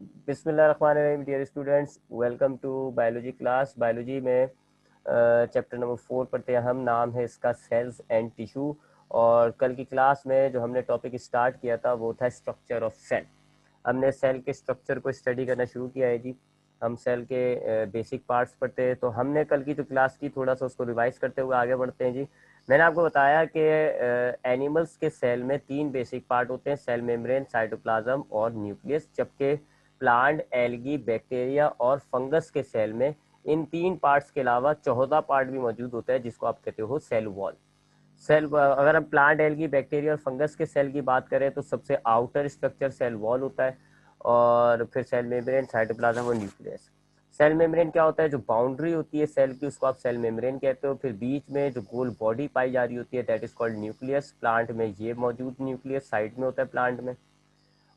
बिस्मिल्लाहिर्रहमानिर्रहीम। Dear students, welcome to biology class. Biology में chapter number 4 पढ़ते हैं हम। नाम है इसका सेल्स एंड टिश्यू। और कल की क्लास में जो हमने टॉपिक स्टार्ट किया था वो था स्ट्रक्चर ऑफ सेल। हमने सेल के स्ट्रक्चर को स्टडी करना शुरू किया है जी। हम सेल के बेसिक पार्ट्स पढ़ते हैं। तो हमने कल की जो क्लास की थोड़ा सा उसको रिवाइज करते हुए आगे बढ़ते हैं जी। मैंने आपको बताया कि एनिमल्स के सेल में 3 बेसिक पार्ट होते हैं, सेल मेम्ब्रेन, साइटोप्लाज्म और न्यूक्लियस। जबकि प्लांट, एल्गी, बैक्टीरिया और फंगस के सेल में इन 3 पार्ट्स के अलावा 14 पार्ट भी मौजूद होता है, जिसको आप कहते हो सेल वॉल। सेल, अगर हम प्लांट, एल्गी, बैक्टीरिया और फंगस के सेल की बात करें तो सबसे आउटर स्ट्रक्चर सेल वॉल होता है, और फिर सेल मेम्ब्रेन, साइटोप्लाज्म और न्यूक्लियस। सेल मेम्ब्रेन क्या होता है? जो बाउंड्री होती है सेल की, उसको आप सेल मेम्ब्रेन कहते हो। फिर बीच में जो गोल बॉडी पाई जा रही होती है, that is called nucleus. Plant में ये मौजूद न्यूक्लियस साइड में होता है प्लांट में।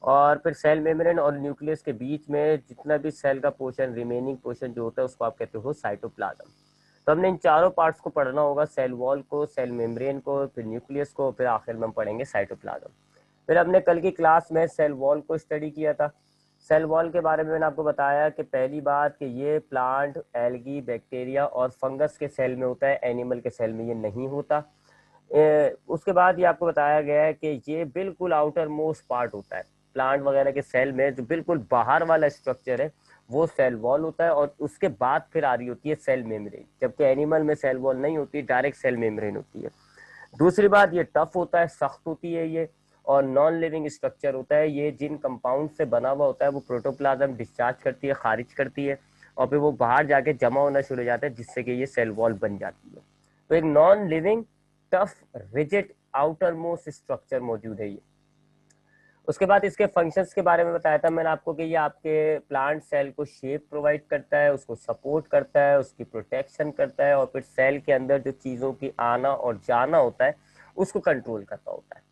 और फिर सेल मेम्ब्रेन और न्यूक्लियस के बीच में जितना भी सेल का पोर्शन, रिमेनिंग पोर्शन जो होता है, उसको आप कहते हो साइटोप्लाज्म। तो हमने इन चारों पार्ट्स को पढ़ना होगा, सेल वॉल को, सेल मेम्ब्रेन को, फिर न्यूक्लियस को, फिर आखिर में हम पढ़ेंगे साइटोप्लाज्म। फिर हमने कल की क्लास में सेल वॉल को स्टडी किया था। सेल वॉल के बारे में मैंने आपको बताया कि पहली बात कि ये प्लांट, एल्गी, बैक्टीरिया और फंगस के सेल में होता है, एनिमल के सेल में ये नहीं होता। उसके बाद ये आपको बताया गया है कि ये बिल्कुल आउटर मोस्ट पार्ट होता है प्लांट वगैरह के सेल में। जो बिल्कुल बाहर वाला स्ट्रक्चर है वो सेल वॉल होता है, और उसके बाद फिर आ रही होती है सेल मेम्ब्रेन। जबकि एनिमल में सेल वॉल नहीं होती, डायरेक्ट सेल मेम्ब्रेन होती है। दूसरी बात, ये टफ होता है, सख्त होती है ये, और नॉन लिविंग स्ट्रक्चर होता है ये। जिन कंपाउंड से बना हुआ होता है वो प्रोटोप्लाज्म डिस्चार्ज करती है, खारिज करती है, और फिर वो बाहर जाके जमा होना शुरू हो जाता है, जिससे कि ये सेल वॉल बन जाती है। तो एक non living, tough, rigid outer most structure मौजूद है ये। उसके बाद इसके फंक्शंस के बारे में बताया था मैंने आपको कि ये आपके प्लांट सेल को शेप प्रोवाइड करता है, उसको सपोर्ट करता है, उसकी प्रोटेक्शन करता है, और फिर सेल के अंदर जो चीज़ों की आना और जाना होता है उसको कंट्रोल करता होता है।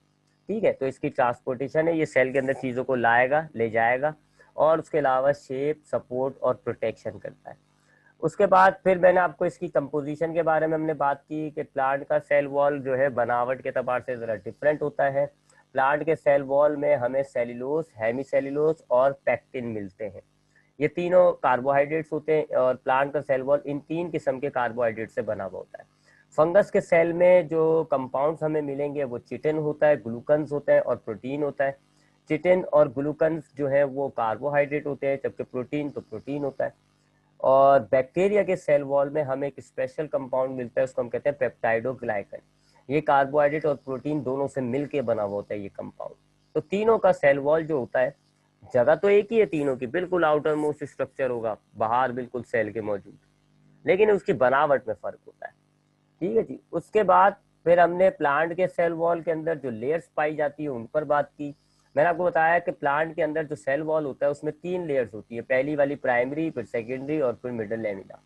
ठीक है, तो इसकी ट्रांसपोर्टेशन है, ये सेल के अंदर चीज़ों को लाएगा, ले जाएगा, और उसके अलावा शेप, सपोर्ट और प्रोटेक्शन करता है। उसके बाद फिर मैंने आपको इसकी कंपोजिशन के बारे में हमने बात की कि प्लांट का सेल वॉल जो है बनावट के एतबार से ज़रा डिफरेंट होता है। प्लांट के सेल वॉल में हमें सेल्यूलोज, हेमीसेल्यूलोज और पैक्टिन मिलते हैं। ये तीनों कार्बोहाइड्रेट्स होते हैं, और प्लांट का सेल वॉल इन 3 किस्म के कार्बोहाइड्रेट से बना हुआ होता है। फंगस के सेल में जो कंपाउंड्स हमें मिलेंगे वो चिटिन होता है, ग्लूकन्स होता है और प्रोटीन होता है। चिटिन और ग्लूकन्स जो है वो कार्बोहाइड्रेट होते हैं, जबकि प्रोटीन तो प्रोटीन होता है। और बैक्टीरिया के सेल वॉल में हमें एक स्पेशल कंपाउंड मिलता है, उसको हम कहते हैं पेप्टाइडोग्लाइकन। ये कार्बोहाइड्रेट और प्रोटीन दोनों से मिलके बना हुआ होता है ये कंपाउंड। तो तीनों का सेल वॉल जो होता है, जगह तो एक ही है तीनों की, बिल्कुल आउटर मोस्ट स्ट्रक्चर होगा बाहर बिल्कुल सेल के मौजूद, लेकिन उसकी बनावट में फर्क होता है। ठीक है जी। उसके बाद फिर हमने प्लांट के सेल वॉल के अंदर जो लेयर्स पाई जाती है उन पर बात की। मैंने आपको बताया कि प्लांट के अंदर जो सेल वॉल होता है उसमें 3 लेयर्स होती है, पहली वाली प्राइमरी, फिर सेकेंडरी और फिर मिडल लेमिना।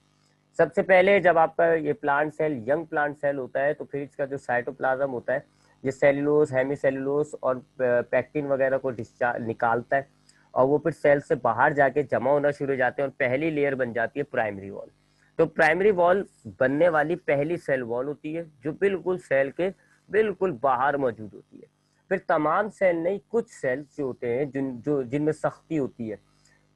सबसे पहले जब आपका ये plant cell, young plant cell होता है, तो फिर इसका जो साइटोप्लाज्म होता है ये सेल्यूलोज, हेमीसेल्यूलोज और पैक्टिन वगैरह को डिस्चार्ज निकालता है, और वो फिर सेल से बाहर जाके जमा होना शुरू हो जाते हैं, और पहली लेयर बन जाती है प्राइमरी वॉल। तो प्राइमरी वॉल बनने वाली पहली सेल वॉल होती है, जो बिल्कुल सेल के बिल्कुल बाहर मौजूद होती है। फिर तमाम सेल नहीं, कुछ सेल्स जो होते हैं जिनमें सख्ती होती है,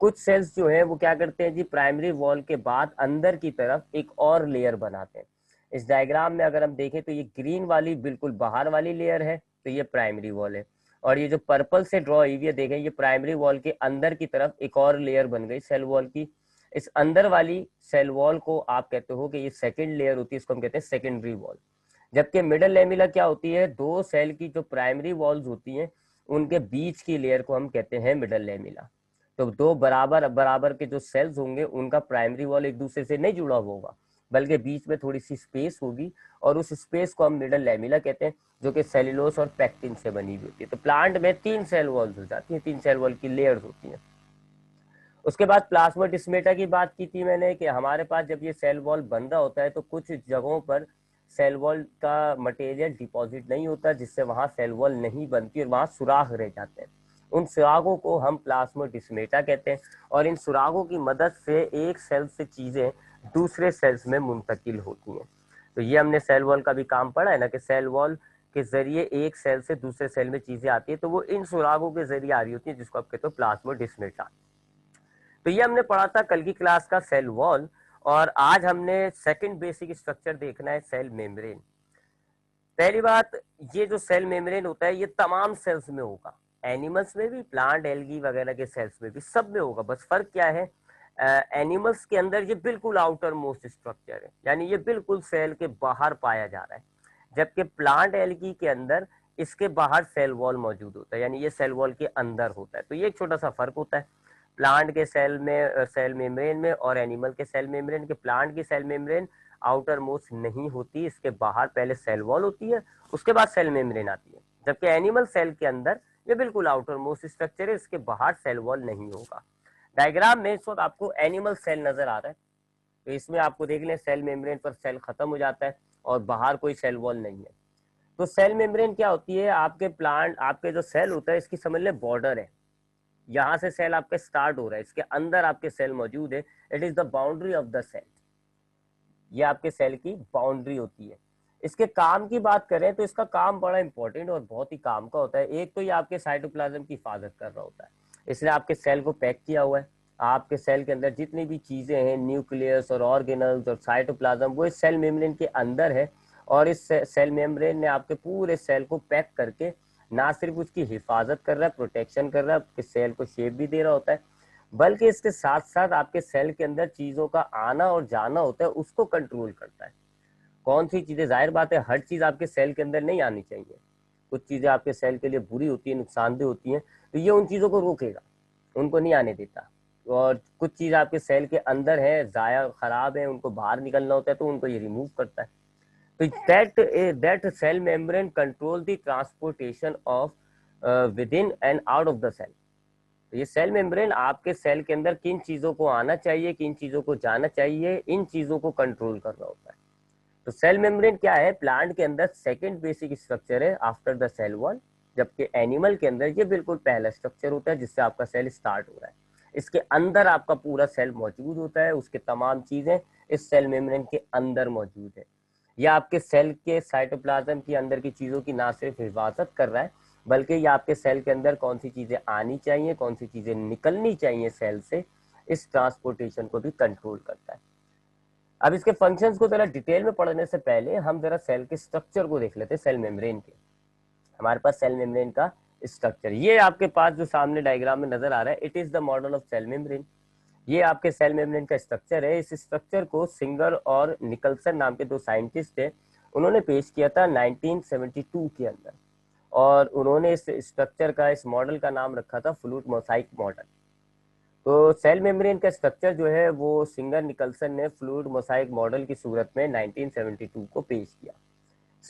कुछ सेल्स जो है वो क्या करते हैं जी, प्राइमरी वॉल के बाद अंदर की तरफ एक और लेयर बनाते हैं। इस डायग्राम में अगर हम देखें तो ये ग्रीन वाली बिल्कुल बाहर वाली लेयर है, तो ये प्राइमरी वॉल है। और ये जो पर्पल से ड्रॉ हुई है देखें, ये प्राइमरी वॉल के अंदर की तरफ एक और लेयर बन गई सेल वॉल की। इस अंदर वाली सेल वॉल को आप कहते हो कि ये सेकेंड लेयर होती है, इसको हम कहते हैं सेकेंडरी वॉल। जबकि मिडल लेमिला क्या होती है, दो सेल की जो प्राइमरी वॉल्स होती हैं उनके बीच की लेयर को हम कहते हैं मिडल लेमिला। तो दो बराबर बराबर के जो सेल्स होंगे उनका प्राइमरी वॉल एक दूसरे से नहीं जुड़ा हुआ होगा, बल्कि बीच में थोड़ी सी स्पेस होगी, और उस स्पेस को हम मिडल लेमिला कहते हैं, जो कि सेल्यूलोस और पैक्टिन से बनी हुई होती है। तो प्लांट में 3 सेल वॉल्स हो जाती हैं, 3 सेल वॉल की लेयर्स होती हैं। उसके बाद प्लाज्मोडेस्माटा की बात की थी मैंने कि हमारे पास जब ये सेल वॉल बन रहा होता है तो कुछ जगहों पर सेल वॉल का मटेरियल डिपॉजिट नहीं होता, जिससे वहां सेल वॉल नहीं बनती और वहां सुराख रह जाते हैं। उन सुराखों को हम प्लाज्मोडेस्माटा कहते हैं, और इन सुराखों की मदद से एक सेल से चीजें दूसरे सेल्स में मुंतकिल होती हैं। तो ये हमने सेल वॉल का भी काम पढ़ा है ना, कि सेल वॉल के जरिए एक सेल से दूसरे सेल में चीजें आती है, तो वो इन सुराखों के जरिए आ रही होती है, जिसको आप कहते हो प्लाज्मोडेस्माटा। तो ये हमने पढ़ा था कल की क्लास का सेल वॉल, और आज हमने सेकंड बेसिक स्ट्रक्चर देखना है, सेल मेम्ब्रेन। पहली बात, ये जो सेल मेम्ब्रेन होता है ये तमाम सेल्स में होगा, एनिमल्स में भी, प्लांट एल्गी वगैरह के सेल्स में भी, सब में होगा। बस फर्क क्या है, एनिमल्स के अंदर ये बिल्कुल आउटर मोस्ट स्ट्रक्चर है, यानी ये बिल्कुल सेल के बाहर पाया जा रहा है, जबकि प्लांट एल्गी के अंदर इसके बाहर सेल वॉल मौजूद होता है, यानी ये सेल वॉल के अंदर होता है। तो ये एक छोटा सा फर्क होता है प्लांट के सेल में, सेल मेम्ब्रेन में, और एनिमल के सेल मेम्ब्रेन के। प्लांट की सेल मेम्ब्रेन आउटर मोस्ट नहीं होती, इसके बाहर पहले सेल वॉल होती है, उसके बाद सेल मेम्ब्रेन आती है, जबकि एनिमल सेल के अंदर ये बिल्कुल आउटर मोस्ट स्ट्रक्चर है, इसके बाहर सेल वॉल नहीं होगा। डायग्राम में इस वक्त आपको एनिमल सेल नजर आ रहा है, तो इसमें आपको देख लें सेल मेम्ब्रेन पर सेल खत्म हो जाता है और बाहर कोई सेल वॉल नहीं है। तो सेल मेम्ब्रेन क्या होती है, आपके प्लांट, आपके जो सेल होता है इसकी समझ लें बॉर्डर है, यहाँ से सेल आपके स्टार्ट हो रहा है, इसके अंदर आपके सेल मौजूद है, it is the boundary of the cell, ये आपके सेल की बाउंड्री होती है। इसके काम की बात करें तो इसका काम बड़ा इंपॉर्टेंट और बहुत ही काम का होता है। एक तो ये आपके साइटोप्लाज्म की हिफाजत कर रहा होता है, इसलिए आपके सेल को पैक किया हुआ है, आपके सेल के अंदर जितनी भी चीजें हैं, न्यूक्लियस और ऑर्गेनल्स और साइटोप्लाज्म, वो इस सेल मेम्ब्रेन के अंदर है, और इस सेल मेम्ब्रेन ने आपके पूरे सेल को पैक करके ना सिर्फ उसकी हिफाजत कर रहा है, प्रोटेक्शन कर रहा है, आपके सेल को शेप भी दे रहा होता है, बल्कि इसके साथ साथ आपके सेल के अंदर चीजों का आना और जाना होता है, उसको कंट्रोल करता है। कौन सी चीजें, जाहिर बात है हर चीज आपके सेल के अंदर नहीं आनी चाहिए, कुछ चीजें आपके सेल के लिए बुरी होती है, नुकसानदेह होती हैं, तो ये उन चीजों को रोकेगा, उनको नहीं आने देता। और कुछ चीज आपके सेल के अंदर है, जाया खराब है, उनको बाहर निकलना होता है, तो उनको ये रिमूव करता है। तो that cell membrane control the transportation of within and out of the cell. तो ये सेल मेम्ब्रेन आपके सेल के अंदर किन चीजों को आना चाहिए, किन चीजों को जाना चाहिए, इन चीजों को कंट्रोल कर रहा होता है। तो सेल मेम्ब्रेन क्या है, प्लांट के अंदर सेकंड बेसिक स्ट्रक्चर है आफ्टर द सेल वॉल, जबकि एनिमल के अंदर ये बिल्कुल पहला स्ट्रक्चर होता है जिससे आपका सेल स्टार्ट हो रहा है। इसके अंदर आपका पूरा सेल मौजूद होता है, उसके तमाम चीजें इस सेल मेम्ब्रेन के अंदर मौजूद है। यह आपके सेल के साइटोप्लाज्म की अंदर की चीजों की ना सिर्फ हिफाजत कर रहा है, बल्कि ये आपके सेल के अंदर कौन सी चीजें आनी चाहिए, कौन सी चीजें निकलनी चाहिए सेल से, इस ट्रांसपोर्टेशन को भी कंट्रोल करता है। अब इसके फंक्शंस को जरा डिटेल में पढ़ने से पहले हम जरा सेल के स्ट्रक्चर को देख लेते हैं, सेल मेम्ब्रेन के। हमारे पास सेल मेम्ब्रेन का स्ट्रक्चर, ये आपके पास जो सामने डायग्राम में नजर आ रहा है, it is the model of cell membrane. ये आपके सेल मेम्ब्रेन का स्ट्रक्चर है। इस स्ट्रक्चर को सिंगर और निकलसन नाम के दो साइंटिस्ट थे, उन्होंने पेश किया था 1972 के अंदर, और उन्होंने इस स्ट्रक्चर का, इस मॉडल का नाम रखा था फ्लूइड मोसाइक मॉडल। तो सेल मेम्ब्रेन का स्ट्रक्चर जो है वो सिंगर निकलसन ने फ्लूइड मोसाइक मॉडल की सूरत में 1972 को पेश किया।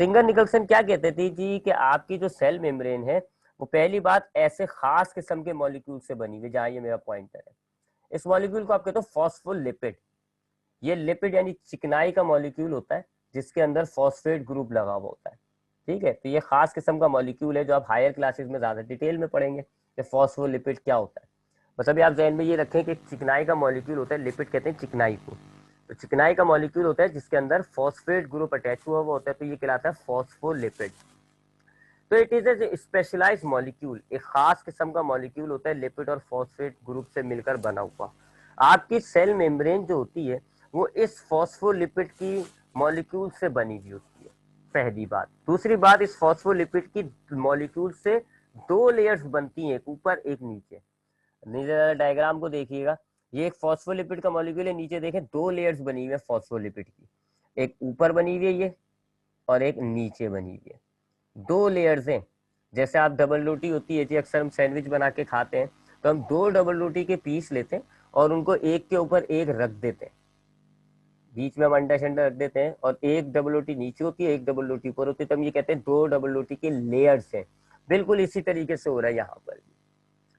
सिंगर निकलसन क्या कहते थे जी, कि आपकी जो सेल मेम्ब्रेन है वो पहली बात ऐसे खास किस्म के मॉलिक्यूल से बनी हुई, जहां ये मेरा पॉइंटर है, इस मॉलिक्यूल को आप कहते हो फॉस्फोलिपिड। ये लिपिड यानी चिकनाई का मॉलिक्यूल होता है जिसके अंदर फॉस्फेट ग्रुप लगा हुआ होता है, ठीक है। तो ये खास किस्म का मॉलिक्यूल है जो आप हायर क्लासेस में ज्यादा डिटेल में पढ़ेंगे कि फॉस्फोलिपिड क्या होता है। बस अभी आप जहन में ये रखें कि चिकनाई का मॉलिक्यूल होता है, लिपिड कहते हैं चिकनाई को। तो चिकनाई का मॉलिक्यूल होता है जिसके अंदर फॉस्फेट ग्रुप अटैच हुआ हुआ होता है, तो ये कहलाता है फॉस्फोलिपिड। तो it is a specialised molecule, एक खास किस्म का मॉलिक्यूल होता है, लिपिड और फॉस्फेट ग्रुप से मिलकर बना हुआ। आपकी सेल मेम्ब्रेन जो होती है वो इस फॉस्फोलिपिड की मॉलिक्यूल से बनी हुई होती है, पहली बात। दूसरी बात, इस फॉस्फोलिपिड की मॉलिक्यूल से दो लेयर्स बनती हैं, एक ऊपर एक नीचे। नीचे डायग्राम को देखिएगा, ये एक फॉस्फोलिपिड का मॉलिक्यूल है, नीचे देखें दो लेयर्स बनी हुई है फॉस्फोलिपिड की, एक ऊपर बनी हुई है ये, और एक नीचे बनी हुई है, दो लेयर्स हैं। जैसे आप डबल रोटी होती है जी, अक्सर हम सैंडविच बना के खाते हैं, तो हम दो डबल रोटी के पीस लेते हैं और उनको एक के ऊपर एक रख देते हैं, बीच में हम अंडा शंडा रख देते हैं, और एक डबल रोटी नीचे होती है, एक डबल रोटी ऊपर होती है, तो हम ये कहते हैं दो डबल रोटी के लेयर्स हैं। बिल्कुल इसी तरीके से हो रहा है यहाँ पर भी,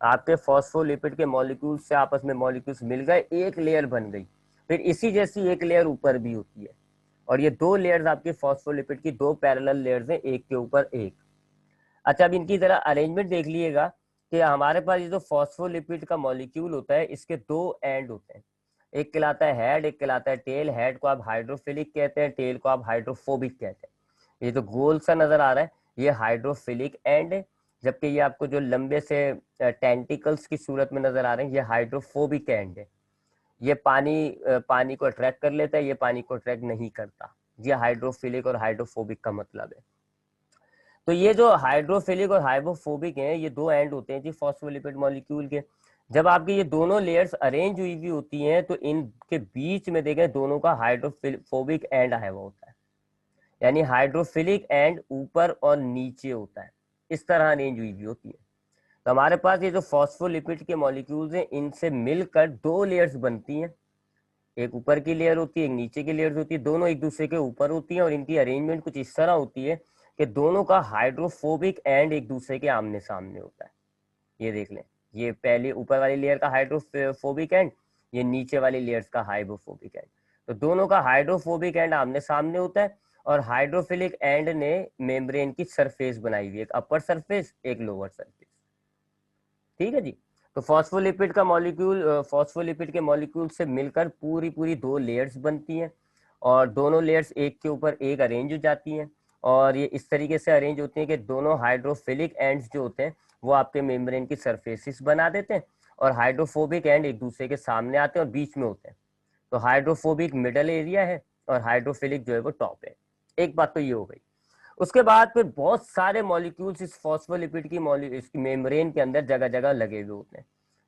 आपके फॉस्फोलिपिड के मॉलिक्यूल से आपस में मॉलिक्यूल्स मिल गए, एक लेयर बन गई, फिर इसी जैसी एक लेयर ऊपर भी होती है, और ये दो लेयर्स आपके फॉस्फोलिपिड की दो पैरेलल लेयर्स हैं, एक के ऊपर एक। अच्छा, अब इनकी जरा अरेंजमेंट देख लीजिएगा कि हमारे पास ये जो फॉस्फोलिपिड का मॉलिक्यूल होता है इसके दो एंड होते हैं, एक कहलाता है हेड, एक कहलाता है टेल। हेड को आप हाइड्रोफिलिक कहते हैं, टेल को आप हाइड्रोफोबिक कहते हैं। ये जो गोल सा नजर आ रहा है ये हाइड्रोफिलिक एंड है, जबकि ये आपको जो लंबे से टेंटिकल्स की सूरत में नजर आ रहे हैं, ये हाइड्रोफोबिक एंड है। ये पानी को अट्रैक्ट कर लेता है, ये पानी को अट्रैक्ट नहीं करता। ये हाइड्रोफिलिक और हाइड्रोफोबिक का मतलब है। तो ये जो हाइड्रोफिलिक और हाइड्रोफोबिक हैं, ये दो एंड होते हैं जी फॉस्फोलिपिड मॉलिक्यूल के। जब आपकी ये दोनों लेयर्स अरेंज हुई हुई होती हैं तो इनके बीच में देखें दोनों का हाइड्रोफोबिक एंड आया हुआ होता है, यानी हाइड्रोफिलिक एंड ऊपर और नीचे होता है, इस तरह अरेंज हुई हुई होती है। तो हमारे पास ये जो फॉस्फोलिपिड के मॉलिक्यूल्स हैं, इनसे मिलकर दो लेयर्स बनती हैं, एक ऊपर की लेयर होती है, एक नीचे की लेयर होती है, दोनों एक दूसरे के ऊपर होती हैं और इनकी अरेंजमेंट कुछ इस तरह होती है कि दोनों का हाइड्रोफोबिक एंड एक दूसरे के आमने सामने होता है। ये देख लें, ये पहले ऊपर वाली लेयर का हाइड्रोफोबिक एंड, ये नीचे वाली लेयर्स का हाइड्रोफोबिक एंड। तो दोनों का हाइड्रोफोबिक एंड आमने सामने होता है और हाइड्रोफिलिक एंड ने मेम्ब्रेन की सरफेस बनाई हुई है, एक अपर सरफेस एक लोअर सरफेस। ठीक है जी। तो फॉस्फोलिपिड के मॉलिक्यूल से मिलकर पूरी पूरी दो लेयर्स बनती हैं और दोनों लेयर्स एक के ऊपर एक अरेंज हो जाती हैं और ये इस तरीके से अरेंज होती हैं कि दोनों हाइड्रोफिलिक एंड्स जो होते हैं वो आपके मेम्ब्रेन की सरफेसिस बना देते हैं और हाइड्रोफोबिक एंड एक दूसरे के सामने आते हैं और बीच में होते हैं। तो हाइड्रोफोबिक मिडल एरिया है और हाइड्रोफिलिक जो है वो टॉप है। एक बात तो ये हो गई। उसके बाद फिर बहुत सारे मॉलिक्यूल्स इस फॉस्फोलिपिड की इसकी मेम्ब्रेन के अंदर जगह जगह लगे हुए होते हैं।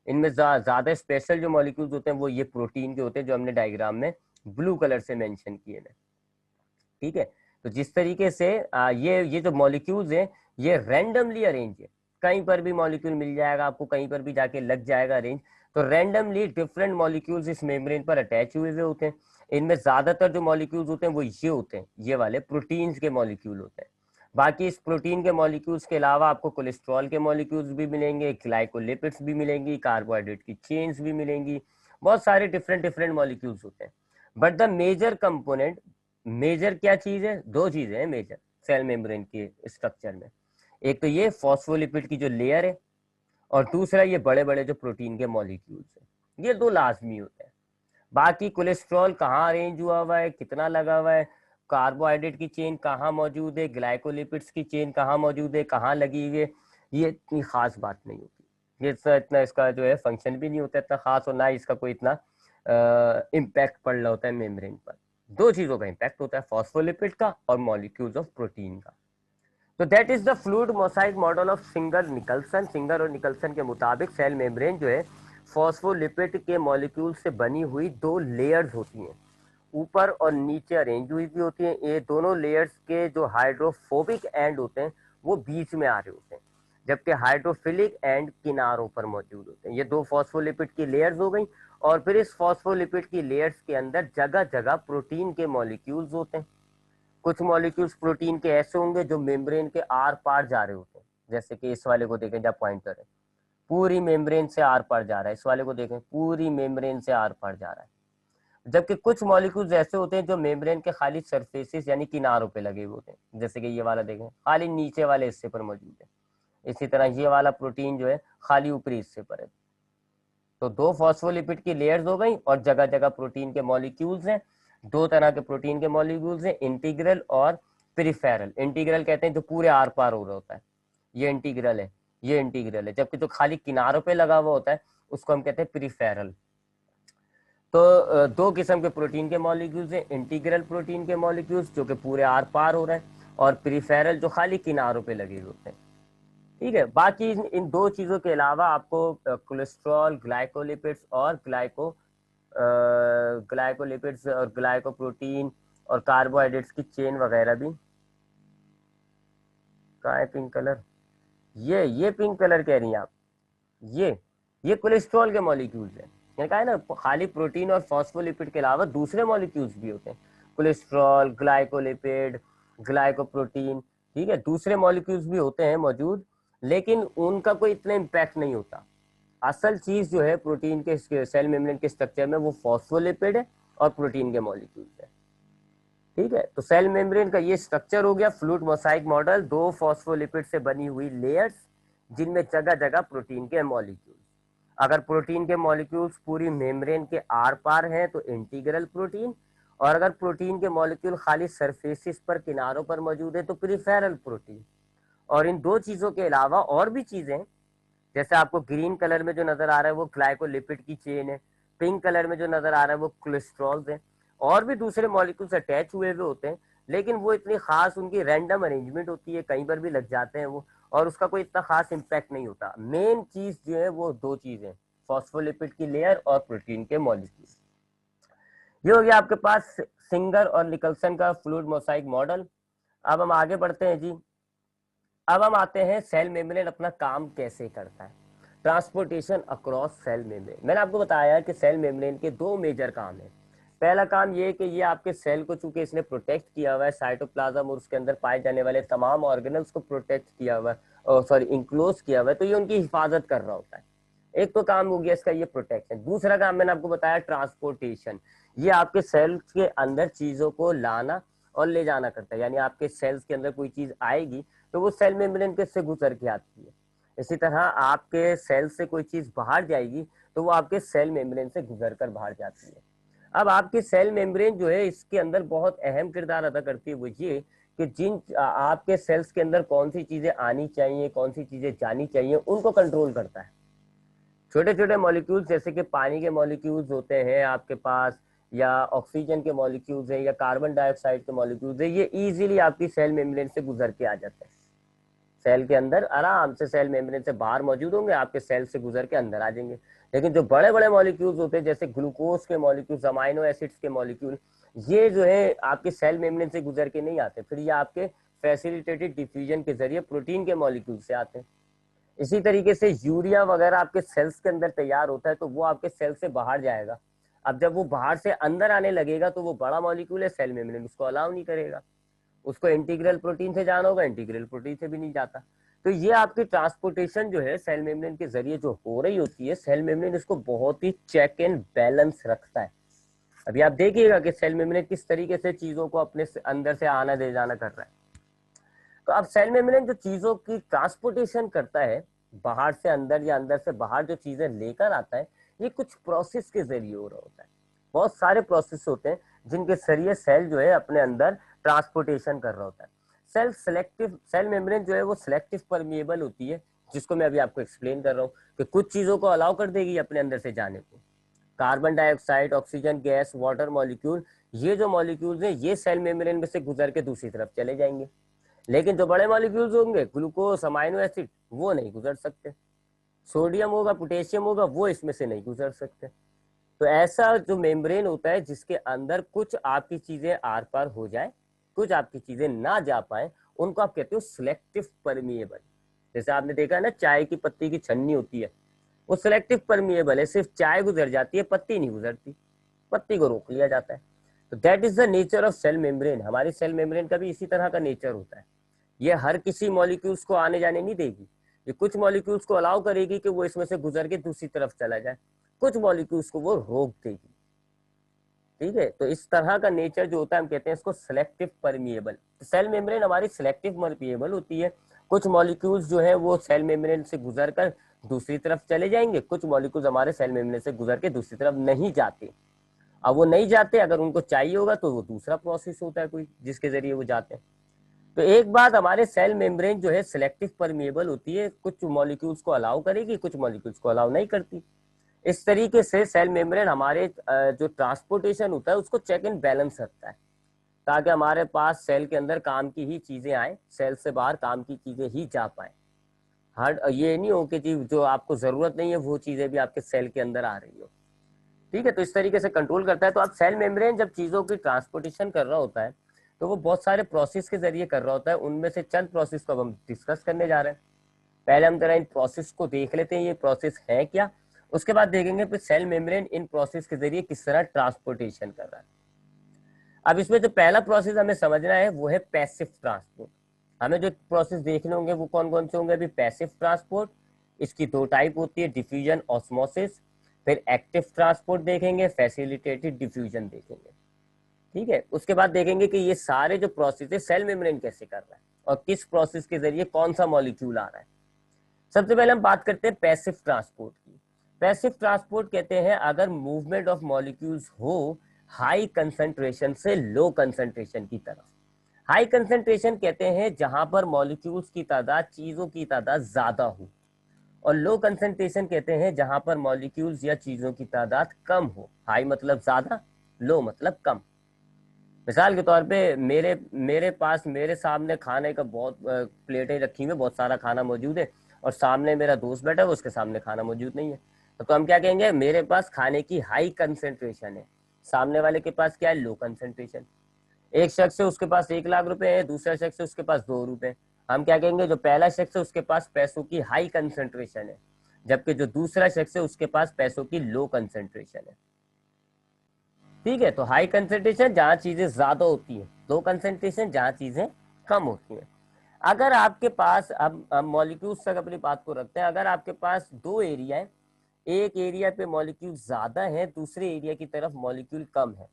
इनमें ज्यादा स्पेशल जो मॉलिक्यूल्स होते हैं वो ये प्रोटीन के होते हैं, जो हमने डायग्राम में ब्लू कलर से मेंशन किए हैं। ठीक है। तो जिस तरीके से ये जो मॉलिक्यूल्स हैं ये रैंडमली अरेंज है, कहीं पर भी मॉलिक्यूल मिल जाएगा आपको, कहीं पर भी जाके लग जाएगा अरेंज। तो रैंडमली डिफरेंट मॉलिक्यूल्स इस मेम्ब्रेन पर अटैच हुए हुए होते हैं। इनमें ज्यादातर जो मॉलिक्यूल्स होते हैं वो ये होते हैं, ये वाले प्रोटीन्स के मॉलिक्यूल होते हैं। बाकी इस प्रोटीन के मॉलिक्यूल्स के अलावा आपको कोलेस्ट्रॉल के मॉलिक्यूल्स भी मिलेंगे, ग्लाइकोलिपिड्स भी मिलेंगी, कार्बोहाइड्रेट की चेन्स भी मिलेंगी, बहुत सारे डिफरेंट डिफरेंट मॉलिक्यूल्स होते हैं। But the major component, major क्या चीज है, दो चीजें हैं मेजर सेल मेम्ब्रेन के स्ट्रक्चर में। एक तो ये फॉस्फोलिपिड की जो लेयर है और दूसरा ये बड़े बड़े जो प्रोटीन के मॉलिक्यूल्स हैं, ये दो लाजमी होते हैं। बाकी कोलेस्ट्रॉल कहाँ अरेंज हुआ हुआ है, कितना लगा हुआ है, कार्बोहाइड्रेट की चेन कहाँ मौजूद है, ग्लाइकोलिपिड्स की चेन कहाँ मौजूद है, कहाँ लगी हुई है, ये इतनी खास बात नहीं होती। ये इतना इसका जो है फंक्शन भी नहीं होता इतना खास और ना इसका कोई इतना इम्पैक्ट पड़ रहा होता है मेम्ब्रेन पर। दो चीजों का इम्पैक्ट होता है, फॉस्फोलिपिड का और मॉलिक्यूल्स ऑफ प्रोटीन का। तो that is the fluid mosaic model of singer Nicholson. Singer और निकल्सन के मुताबिक सेल मेम्ब्रेन जो है फॉस्फोलिपिड के मॉलिक्यूल से बनी हुई दो लेयर्स होती हैं, ऊपर और नीचे अरेंज हुई भी होती हैं। ये दोनों लेयर्स के जो हाइड्रोफोबिक एंड होते हैं वो बीच में आ रहे होते हैं, जबकि हाइड्रोफिलिक एंड किनारों पर मौजूद होते हैं। ये दो फॉस्फोलिपिड की लेयर्स हो गई और फिर इस फॉस्फोलिपिड की लेयर्स के अंदर जगह जगह प्रोटीन के मॉलिक्यूल्स होते हैं। कुछ मॉलिक्यूल्स प्रोटीन के ऐसे होंगे जो मेम्ब्रेन के आर पार जा रहे होते हैं, जैसे कि इस वाले को देखें जब पॉइंटर है पूरी मेम्ब्रेन से आर पार जा रहा है, इस वाले को देखें पूरी मेम्ब्रेन से आर पार जा रहा है। जबकि कुछ मॉलिक्यूल्स ऐसे होते हैं जो मेम्ब्रेन के खाली सरफेसेस यानी किनारों पे लगे हुए होते हैं, जैसे कि ये वाला देखें खाली नीचे वाले हिस्से पर मौजूद है। इसी तरह ये वाला प्रोटीन जो है खाली ऊपरी हिस्से पर है। तो दो फॉस्फोलिपिड की लेयर्स हो गई और जगह जगह प्रोटीन के मॉलिक्यूल्स हैं। दो तरह के प्रोटीन के मॉलिक्यूल्स हैं, इंटीग्रल और पेरिफेरल। इंटीग्रल कहते हैं जो पूरे आर पार हो रहा होता है, ये इंटीग्रल है, ये इंटीग्रल है। जबकि जो खाली किनारों पे लगा हुआ होता है उसको हम कहते हैं पेरिफेरल। तो दो किस्म के प्रोटीन के मॉलिक्यूल्स हैं, इंटीग्रल प्रोटीन के मॉलिक्यूल्स जो कि पूरे आर पार हो रहे हैं और पेरिफेरल जो खाली किनारों पे लगे होते हैं। ठीक है। बाकी इन दो चीजों के अलावा आपको कोलेस्ट्रॉल, ग्लाइकोलिपिड्स और ग्लाइकोलिपिड्स और ग्लाइकोप्रोटीन और कार्बोहाइड्रेट्स की चेन वगैरह भी। कहाँ है पिंक कलर, ये पिंक कलर कह रही हैं आप, ये ये कोलेस्ट्रॉल के मॉलिक्यूल्स हैं। मैंने कहा है ना खाली प्रोटीन और फॉस्फोलिपिड के अलावा दूसरे मॉलिक्यूल्स भी होते हैं, कोलेस्ट्रॉल, ग्लाइकोलिपिड, ग्लाइकोप्रोटीन। ठीक है, दूसरे मॉलिक्यूल्स भी होते हैं मौजूद, लेकिन उनका कोई इतना इम्पैक्ट नहीं होता। असल चीज जो है प्रोटीन के सेल मेम्ब्रेन के स्ट्रक्चर में वो फॉस्फोलिपिड है और प्रोटीन के मॉलिक्यूल्स है। ठीक है। तो सेल मेम्ब्रेन का ये स्ट्रक्चर हो गया फ्लूइड मोसाइक मॉडल, दो फॉस्फोलिपिड से बनी हुई लेयर्स जिनमें जगह जगह प्रोटीन के मॉलिक्यूल्स। अगर प्रोटीन के मॉलिक्यूल्स पूरी मेम्ब्रेन के आर पार हैं तो इंटीग्रल प्रोटीन, और अगर प्रोटीन के मॉलिक्यूल खाली सरफेसिस पर किनारों पर मौजूद है तो पेरिफेरल प्रोटीन। और इन दो चीजों के अलावा और भी चीजें हैं, जैसे आपको ग्रीन कलर में जो नजर आ रहा है वो ग्लाइकोलिपिड की चेन है, पिंक कलर में जो नजर आ रहा है वो कोलेस्ट्रॉल है, और भी दूसरे मॉलिक्यूल्स अटैच हुए हुए होते हैं, लेकिन वो इतनी खास उनकी रैंडम अरेंजमेंट होती है, कहीं पर भी लग जाते हैं वो, और उसका कोई इतना खास इम्पैक्ट नहीं होता। मेन चीज जो है वो दो चीजें, फॉस्फोलिपिड की लेयर और प्रोटीन के मॉलिक्यूल। ये हो गया आपके पास सिंगर और निकलसन का फ्लूइड मोसाइक मॉडल। अब हम आगे बढ़ते हैं जी। अब हम आते हैं सेल मेम्ब्रेन अपना काम कैसे करता है, ट्रांसपोर्टेशन अक्रॉस सेल मेम्ब्रेन। मैंने आपको बताया कि सेल मेम्ब्रेन के दो मेजर काम है। पहला काम ये कि ये आपके सेल को, चूंकि इसने प्रोटेक्ट किया हुआ है, साइटोप्लाज्म और उसके अंदर पाए जाने वाले तमाम ऑर्गेनल्स को प्रोटेक्ट किया हुआ है, सॉरी इंक्लोज किया हुआ है, तो ये उनकी हिफाजत कर रहा होता है। एक तो काम हो गया इसका ये प्रोटेक्शन। दूसरा काम मैंने आपको बताया ट्रांसपोर्टेशन। ये आपके सेल्स के अंदर चीजों को लाना और ले जाना करता है, यानी आपके सेल्स के अंदर कोई चीज आएगी तो वो सेल मेम्ब्रेन के से गुजर के आती है। इसी तरह आपके सेल से कोई चीज बाहर जाएगी तो वो आपके सेल मेम्ब्रेन से गुजर कर बाहर जाती है। अब आपकी सेल मेम्ब्रेन जो है इसके अंदर बहुत अहम किरदार अदा करती है, वो ये कि जिन आपके सेल्स के अंदर कौन सी चीजें आनी चाहिए, कौन सी चीजें जानी चाहिए, उनको कंट्रोल करता है। छोटे छोटे मॉलिक्यूल्स जैसे कि पानी के मॉलिक्यूल्स होते हैं आपके पास, या ऑक्सीजन के मॉलिक्यूल्स हैं, या कार्बन डाइऑक्साइड के मॉलिक्यूल्स हैं, ये इजीली आपकी सेल मेम्ब्रेन से गुजर के आ जाते हैं। सेल के अंदर आराम से, सेल मेम्ब्रेन से बाहर मौजूद होंगे, आपके सेल से गुजर के अंदर आ जाएंगे। लेकिन जो बड़े बड़े मॉलिक्यूल्स होते हैं जैसे ग्लूकोज के मॉलिक्यूल्स, अमाइनो एसिड्स के मॉलिक्यूल, ये जो है आपके सेल मेम्ब्रेन से गुजर के नहीं आते, फिर ये आपके फैसिलिटेटेड डिफ्यूजन के जरिए प्रोटीन के मॉलिक्यूल से आते हैं। इसी तरीके से यूरिया वगैरह आपके सेल्स के अंदर तैयार होता है तो वो आपके सेल से बाहर जाएगा। अब जब वो बाहर से अंदर आने लगेगा तो वो बड़ा मॉलिक्यूल है, सेल मेम्ब्रेन उसको अलाउ नहीं करेगा। उसको इंटीग्रल प्रोटीन से जाना होगा, इंटीग्रल प्रोटीन से भी नहीं जाता। तो ये आपकी ट्रांसपोर्टेशन जो है सेल मेम्ब्रेन के जरिए जो हो रही होती है, सेल मेम्ब्रेन इसको बहुत ही चेक एंड बैलेंस रखता है। अभी आप देखिएगा कि सेल मेम्ब्रेन किस तरीके से चीजों को अपने अंदर से आना दे जाना कर रहा है। तो अब सेल मेम्ब्रेन जो चीजों की ट्रांसपोर्टेशन करता है, बाहर से अंदर या अंदर से बाहर जो चीजें लेकर आता है, ये कुछ प्रोसेस के जरिए हो रहा होता है। बहुत सारे प्रोसेस होते हैं जिनके जरिए सेल जो है अपने अंदर ट्रांसपोर्टेशन कर रहा होता है। सेल मेम्ब्रेन जो है वो सिलेक्टिव परमिएबल होती है, जिसको मैं अभी आपको एक्सप्लेन कर रहा हूँ कि कुछ चीजों को अलाउ कर देगी अपने अंदर से जाने को। Carbon dioxide, oxygen gas, water molecule, ये जो मॉलिक्यूल्स हैं ये सेल मेम्ब्रेन में से गुजर के दूसरी तरफ चले जाएंगे। लेकिन जो बड़े मॉलिक्यूल्स होंगे, ग्लूकोज, अमाइनो एसिड, वो नहीं गुजर सकते। सोडियम होगा, पोटेशियम होगा, वो इसमें से नहीं गुजर सकते। तो ऐसा जो मेम्ब्रेन होता है जिसके अंदर कुछ आपकी चीजें आर पार हो जाए, कुछ आपकी चीजें ना जा पाए, उनको आप कहते हो सिलेक्टिव परमिएबल। जैसे आपने देखा है ना, चाय की पत्ती की छन्नी होती है, वो सिलेक्टिव परमिएबल है, सिर्फ चाय गुजर जाती है, पत्ती नहीं गुजरती, पत्ती को रोक लिया जाता है। तो that is the nature of cell membrane. हमारी सेल मेम्ब्रेन का भी इसी तरह का नेचर होता है। ये हर किसी मॉलिक्यूल्स को आने जाने नहीं देगी, ये कुछ मॉलिक्यूल्स को अलाउ करेगी कि वो इसमें से गुजर के दूसरी तरफ चला जाए, कुछ मॉलिक्यूल्स को वो रोक देगी। ठीक है, तो इस तरह का नेचर जो होता है हम कहते हैं इसको सिलेक्टिव परमिएबल। सेल मेम्ब्रेन हमारी सिलेक्टिव परमिएबल होती है। कुछ मॉलिक्यूल्स जो है वो सेल मेम्ब्रेन से गुजर कर दूसरी तरफ चले जाएंगे, कुछ मॉलिक्यूल्स हमारे सेल मेम्ब्रेन से गुजर के दूसरी तरफ नहीं जाते। अब वो नहीं जाते, अगर उनको चाहिए होगा तो वो दूसरा प्रोसेस होता है कोई, जिसके जरिए वो जाते हैं। तो एक बात, हमारे सेल मेम्ब्रेन जो है सिलेक्टिव परमिएबल होती है, कुछ मॉलिक्यूल्स को अलाउ करेगी, कुछ मॉलिक्यूल्स को अलाउ नहीं करती। इस तरीके से सेल मेम्ब्रेन हमारे जो ट्रांसपोर्टेशन होता है उसको चेक एंड बैलेंस रखता है, ताकि हमारे पास सेल के अंदर काम की ही चीजें आए, सेल से बाहर काम की चीजें ही जा पाए। हर ये नहीं हो कि जी जो आपको जरूरत नहीं है वो चीजें भी आपके सेल के अंदर आ रही हो। ठीक है, तो इस तरीके से कंट्रोल करता है। तो अब सेल मेम्ब्रेन जब चीजों की ट्रांसपोर्टेशन कर रहा होता है तो वो बहुत सारे प्रोसेस के जरिए कर रहा होता है। उनमें से चंद प्रोसेस को अब हम डिस्कस करने जा रहे हैं। पहले हम जरा इन प्रोसेस को देख लेते हैं, ये प्रोसेस है क्या, उसके बाद देखेंगे फिर सेल मेम्ब्रेन इन प्रोसेस के जरिए किस तरह ट्रांसपोर्टेशन कर रहा है। अब इसमें जो पहला प्रोसेस हमें समझना है वो है पैसिव ट्रांसपोर्ट। हमें जो प्रोसेस देखने होंगे वो कौन कौन से होंगे? अभी पैसिव ट्रांसपोर्ट, इसकी दो टाइप होती है, डिफ्यूजन, ऑस्मोसिस। फिर एक्टिव ट्रांसपोर्ट देखेंगे, फैसिलिटेटेड डिफ्यूजन देखेंगे। ठीक है, उसके बाद देखेंगे कि ये सारे जो प्रोसेस है सेल मेम्ब्रेन कैसे कर रहा है और किस प्रोसेस के जरिए कौन सा मॉलिक्यूल आ रहा है। सबसे पहले हम बात करते हैं पैसिव ट्रांसपोर्ट की। पैसिव ट्रांसपोर्ट कहते हैं अगर मूवमेंट ऑफ मॉलिक्यूल्स हो हाई कंसंट्रेशन से लो कंसंट्रेशन की तरफ। हाई कंसेंट्रेशन कहते हैं जहां पर मॉलिक्यूल्स की तादाद, चीजों की तादाद ज्यादा हो, और लो कंसेंट्रेशन कहते हैं जहां पर मॉलिक्यूल्स या चीजों की तादाद कम हो। हाई मतलब ज्यादा, लो मतलब कम। मिसाल के तौर पे मेरे मेरे पास, मेरे सामने खाने का बहुत प्लेटें रखी हुई, बहुत सारा खाना मौजूद है, और सामने मेरा दोस्त बैठा है, उसके सामने खाना मौजूद नहीं है, तो हम क्या कहेंगे, मेरे पास खाने की हाई कंसेंट्रेशन है, सामने वाले के पास क्या है, लो कंसेंट्रेशन। एक शख्स है उसके पास 1 लाख रुपए है, दूसरा शख्स है उसके पास 2 रुपए, हम क्या कहेंगे, जो पहला शख्स है उसके पास पैसों की हाई कंसेंट्रेशन है, जबकि जो दूसरा शख्स है उसके पास पैसों की लो कंसेंट्रेशन है। ठीक है, तो हाई कंसेंट्रेशन जहां चीजें ज्यादा होती हैं, लो कंसेंट्रेशन जहां चीजें कम होती हैं। अगर आपके पास, अब मॉलिक्यूल्स तक अपनी बात को रखते हैं, अगर आपके पास दो एरिया है, एक एरिया पे मॉलिक्यूल ज्यादा है, दूसरे एरिया की तरफ मॉलिक्यूल कम है,